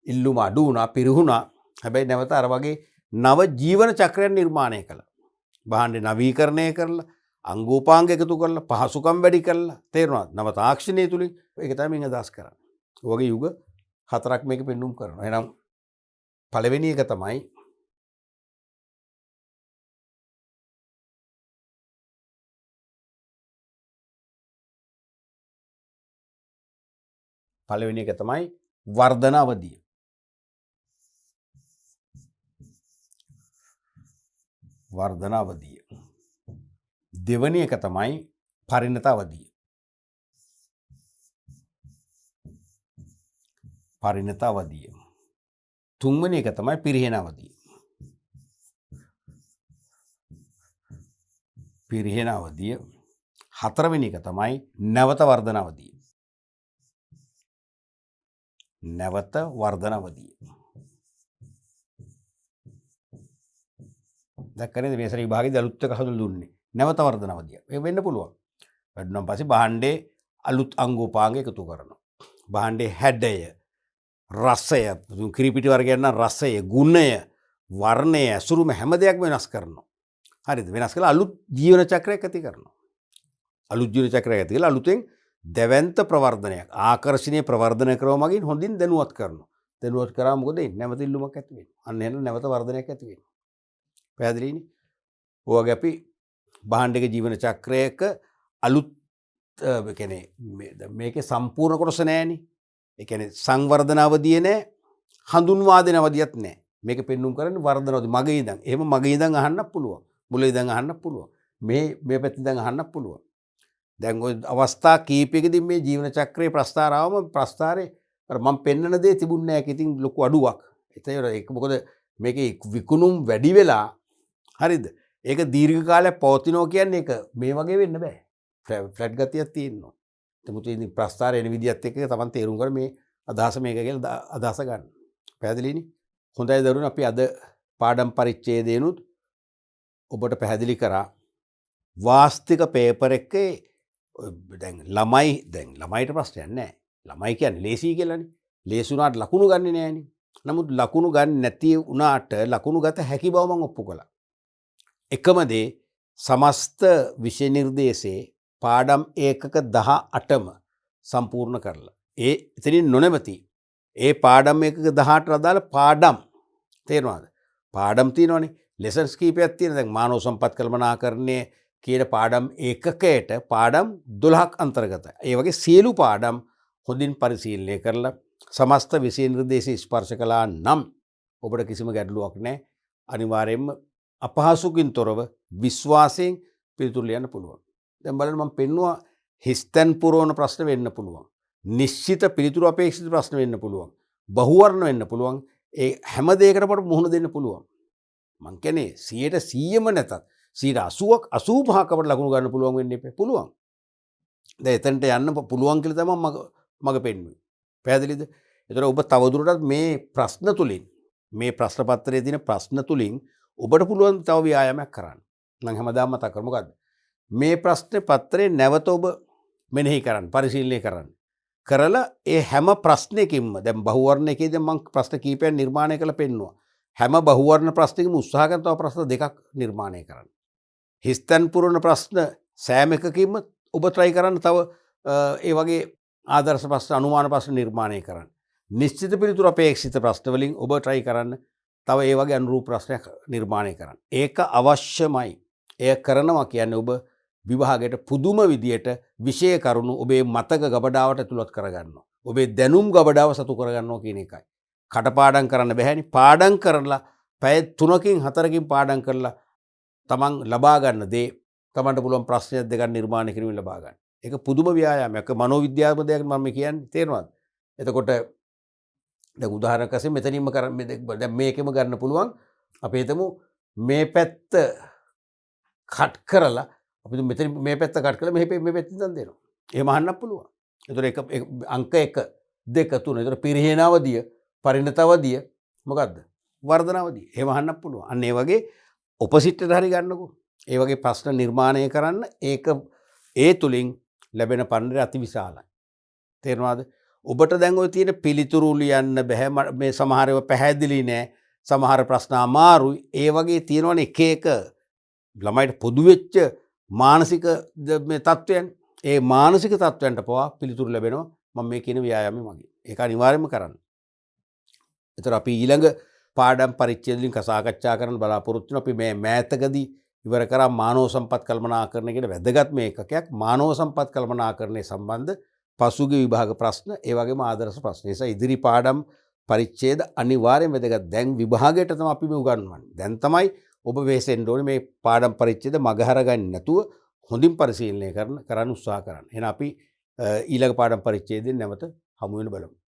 [SPEAKER 1] ඉල්ලුම අඩු වුණා, පිරිහුණා. හැබැයි නැවත අර වගේ නව ජීවන චක්‍රයක් නිර්මාණය කළා. භාණ්ඩේ නවීකරණය කරලා, අංගෝපාංග එකතු කරලා, පහසුකම් වැඩි කරලා, තේරුණාද? නව තාක්ෂණය තුලින් ඒක තමයි මම අදහස් කරන්නේ. ඔයගේ යුග හතරක් මේක පෙන්눔 කරනවා. එහෙනම් පළවෙනි එක තමයි වර්ධන අවධිය. වර්ධන අවධිය. දෙවෙනි එක තමයි පරිණත අවධිය. පරිණත අවධිය. තුන්වෙනි එක තමයි පිරිහෙන අවධිය. පිරිහෙන අවධිය. හතරවෙනි එක තමයි නැවත වර්ධන අවධිය. නැවත වර්ධන අවධිය. දැක්කනේ මේ සැරේ විභාගයේදී අලුත් එක හඳුන්වලා දුන්නේ. නැවත වර්ධන අවධිය. ඒක වෙන්න පුළුවන්. වැඩුණාන් පස්සේ භාණ්ඩේ අලුත් අංගෝපාංග එකතු කරනවා. භාණ්ඩේ හැඩය, රසය, කිරිපිටි වර්ගයන් නම් රසය, ගුණය, වර්ණය, ඇසුරුම හැම දෙයක්ම වෙනස් කරනවා. හරිද? වෙනස් කළා අලුත් ජීවන චක්‍රයක් ඇති කරනවා. අලුත් ජීවන චක්‍රයක් ඇති කළා අලුතෙන් දැවැන්ත ප්‍රවර්ධනයක්, ආකර්ෂණීය ප්‍රවර්ධන ක්‍රම මගින් හොඳින් දැනුවත් කරනවා. දැනුවත් කරාම මොකද වෙන්නේ? නැවත ඉල්ලුමක් ඇති වෙනවා. අන්න එහෙනම් නැවත වර්ධනයක් ඇති වෙනවා. පැහැදිලිනේ? ඔයගේ අපි භාණ්ඩික ජීවන චක්‍රයක අලුත් කියන්නේ මේකේ සම්පූර්ණ කොටස නෑනේ. ඒ කියන්නේ සංවර්ධන අවධිය නෑ, හඳුන්වා දෙන අවධියක් නෑ. මේක පෙන්눔 කරන්නේ වර්ධන අවධිය. මගේ ඉඳන්. එහෙම මගේ ඉඳන් අහන්නත් පුළුවන්. මුල ඉඳන් අහන්නත් පුළුවන්. මේ පැත්තෙන් ඉඳන් අහන්නත් පුළුවන්. දැන් ওই අවස්ථා කීපයකදී මේ ජීවන චක්‍රයේ ප්‍රස්තාර ආවම ප්‍රස්තාරේ අර මම පෙන්නන දේ තිබුණේ නැහැ. ඒක ඉතින් ලොකු අඩුවක්. ඒක මොකද මේකේ විකුණුම් වැඩි වෙලා හරිද? ඒක දීර්ඝ කාලයක් පවතිනවා කියන්නේ ඒක මේ වගේ වෙන්න බෑ. ෆ්ලැට් ගතියක් තියෙනවා. නමුත් ඉතින් ප්‍රස්ථාර එන විදිහත් එක්ක තමන් තේරුම් ගන්න මේ අදහස මේක කියලා අදහස ගන්න. පැහැදිලිනේ? හොඳයි දරුවනේ අපි අද පාඩම් පරිච්ඡේදයනුත් ඔබට පැහැදිලි කරා වාස්තික පේපර් එකේ දැන් ළමයිට ප්‍රශ්නයක් නැහැ. ළමයි කියන්නේ ලේසි කියලානේ. ලේසි වුණාට ලකුණු ගන්නේ නැහනේ. නමුත් ලකුණු ගන්න නැති වුණාට ලකුණු ගත හැකි බව මම ඔප්පු කළා. එකම දේ සමස්ත විෂය නිර්දේශයේ පාඩම් ඒකක 18ම සම්පූර්ණ කරලා. ඒ එතනින් නොනැවති. ඒ පාඩම් ඒකක 18ට අදාළ පාඩම් තේරෙනවද? පාඩම් තියෙනවනේ. ලෙසන්ස් කීපයක් තියෙන. දැන් මානව සම්පත් කළමනාකරණයේ කියන පාඩම් ඒකකයට පාඩම් 12ක් අන්තර්ගතයි. ඒ වගේ සියලු පාඩම් හොඳින් පරිශීලනය කරලා සමස්ත විෂය නිර්දේශය ස්පර්ශ කළා නම් ඔබට කිසිම ගැටලුවක් නැහැ. අනිවාර්යයෙන්ම අපහසුකින් තොරව විශ්වාසයෙන් පිළිතුරු ලියන්න පුළුවන්. දැන් බලන්න මම පෙන්නවා හිස්තැන් පුරවන ප්‍රශ්න වෙන්න පුළුවන්. නිශ්චිත පිළිතුරු අපේක්ෂිත ප්‍රශ්න වෙන්න පුළුවන්. බහුවර්ණ වෙන්න පුළුවන්. ඒ හැම දෙයකටම මුහුණ දෙන්න පුළුවන්. මං කියන්නේ 100%ම නැතත් 80ක් 85ක් අපිට ලකුණු ගන්න පුළුවන් වෙන්න එපා. පුළුවන්. දැන් එතනට යන්න පුළුවන් කියලා තමයි මග පෙන්වන්නේ. පැහැදිලිද? ඒතර ඔබ තවදුරටත් මේ ප්‍රශ්න තුලින් මේ ප්‍රශ්න පත්‍රයේ තියෙන ප්‍රශ්න තුලින් ඔබට පුළුවන් තව ව්‍යායාමයක් කරන්න. මම හැමදාම මතක් කරා මොකද්ද? මේ ප්‍රශ්න පත්‍රේ නැවත ඔබ මෙනෙහි කරන්න, පරිශීලනය කරන්න. කරලා ඒ හැම ප්‍රශ්නයකින්ම දැන් බහුවර්ණයකදී මම ප්‍රශ්න කීපයක් නිර්මාණය කරලා පෙන්නුවා. හැම බහුවර්ණ ප්‍රශ්නයකම උත්සාහ කරන තව ප්‍රශ්න දෙකක් නිර්මාණය කරන්න. හිස්තැන් පුරවන ප්‍රශ්න සෑම එකකින්ම ඔබ try කරන්න තව ඒ වගේ ආදර්ශ ප්‍රශ්න අනුමාන ප්‍රශ්න නිර්මාණය කරන්න. නිශ්චිත පිළිතුරු අපේක්ෂිත ප්‍රශ්න වලින් ඔබ try කරන්න තව ඒ වගේ අනුරූප ප්‍රශ්නයක් නිර්මාණය කරන්න. ඒක අවශ්‍යමයි. එය කරනවා කියන්නේ ඔබ විභාගයට පුදුම විදියට විෂය කරුණු ඔබේ මතක ගබඩාවට ඇතුළත් කරගන්නවා. ඔබේ දැනුම් ගබඩාව සතු කරගන්නවා කියන එකයි. කටපාඩම් කරන්න බැහැනි. පාඩම් කරලා පැය 3කින් 4කින් පාඩම් කරලා තමන් ලබා ගන්න දේ තමන්ට පුළුවන් ප්‍රශ්නයක් දෙකක් නිර්මාණය කිරීමෙන් ලබා ගන්න. ඒක පුදුම ව්‍යායාමයක්. මනෝවිද්‍යාත්මක දෙයක් මම කියන්නේ තේරෙනවද? එතකොට දැන් උදාහරණයක් වශයෙන් මෙතනින්ම දැන් මේකෙම ගන්න පුළුවන්. අපි හිතමු මේ පැත්ත කට් කරලා අපි මෙතන මේ පැත්ත කට් කරලා මේ පැත්තෙන් දන් දෙනවා. එහෙම අහන්නත් පුළුවන්. ඒතර එක අංක 1 2 3. ඒතර පිරිහෙනවදිය, පරිණතවදිය මොකද්ද? වර්ධනවදිය. එහෙම අහන්නත් පුළුවන්. අන්න ඒ වගේ ඔපොසිට් එකට හරි ගන්නකෝ. ඒ වගේ ප්‍රශ්න නිර්මාණය කරන්න ඒක ඒ තුලින් ලැබෙන පන්නරය අතිවිශාලයි. තේරෙනවද? ඔබට දැන් ඔය තියෙන පිළිතුරු ලියන්න බෑ. මේ සමහර ඒවා පැහැදිලි නෑ. සමහර ප්‍රශ්න අමාරුයි. ඒ වගේ තියෙනවනේ එක එක ළමයිට පොදු වෙච්ච මානසික මේ තත්වයන්. ඒ මානසික තත්වයන්ට පවා පිළිතුරු ලැබෙනවා. මම මේ කියන ව්‍යායාමය මගින්. ඒක අනිවාර්යයෙන්ම කරන්න. ඒතර අපි ඊළඟ පාඩම් පරිච්ඡේදයෙන් සාකච්ඡා කරන්න බලාපොරොත්තු වෙනවා. අපි මේ මෑතකදී ඉවර කරා මානව සම්පත් කළමනාකරණය කියන වැදගත් මේ එකකයක්. මානව සම්පත් කළමනාකරණය සම්බන්ධ පසුගිය විභාග ප්‍රශ්න ඒ වගේම ආදර්ශ ප්‍රශ්න. ඒ නිසා ඉදිරි පාඩම් පරිච්ඡේද අනිවාර්යයෙන් වැදගත්. දැන් විභාගයට තමයි අපි මේ උගන්වන්නේ. දැන් තමයි ඔබ වෙහෙසෙන්න ඕනේ මේ පාඩම් පරිච්ඡේද මගහර ගන්න නැතුව හොඳින් පරිශීලනය කරන්න උත්සාහ කරන්න. එහෙනම් අපි ඊළඟ පාඩම් පරිච්ඡේදයෙන් නැවත හමු වෙන බලමු.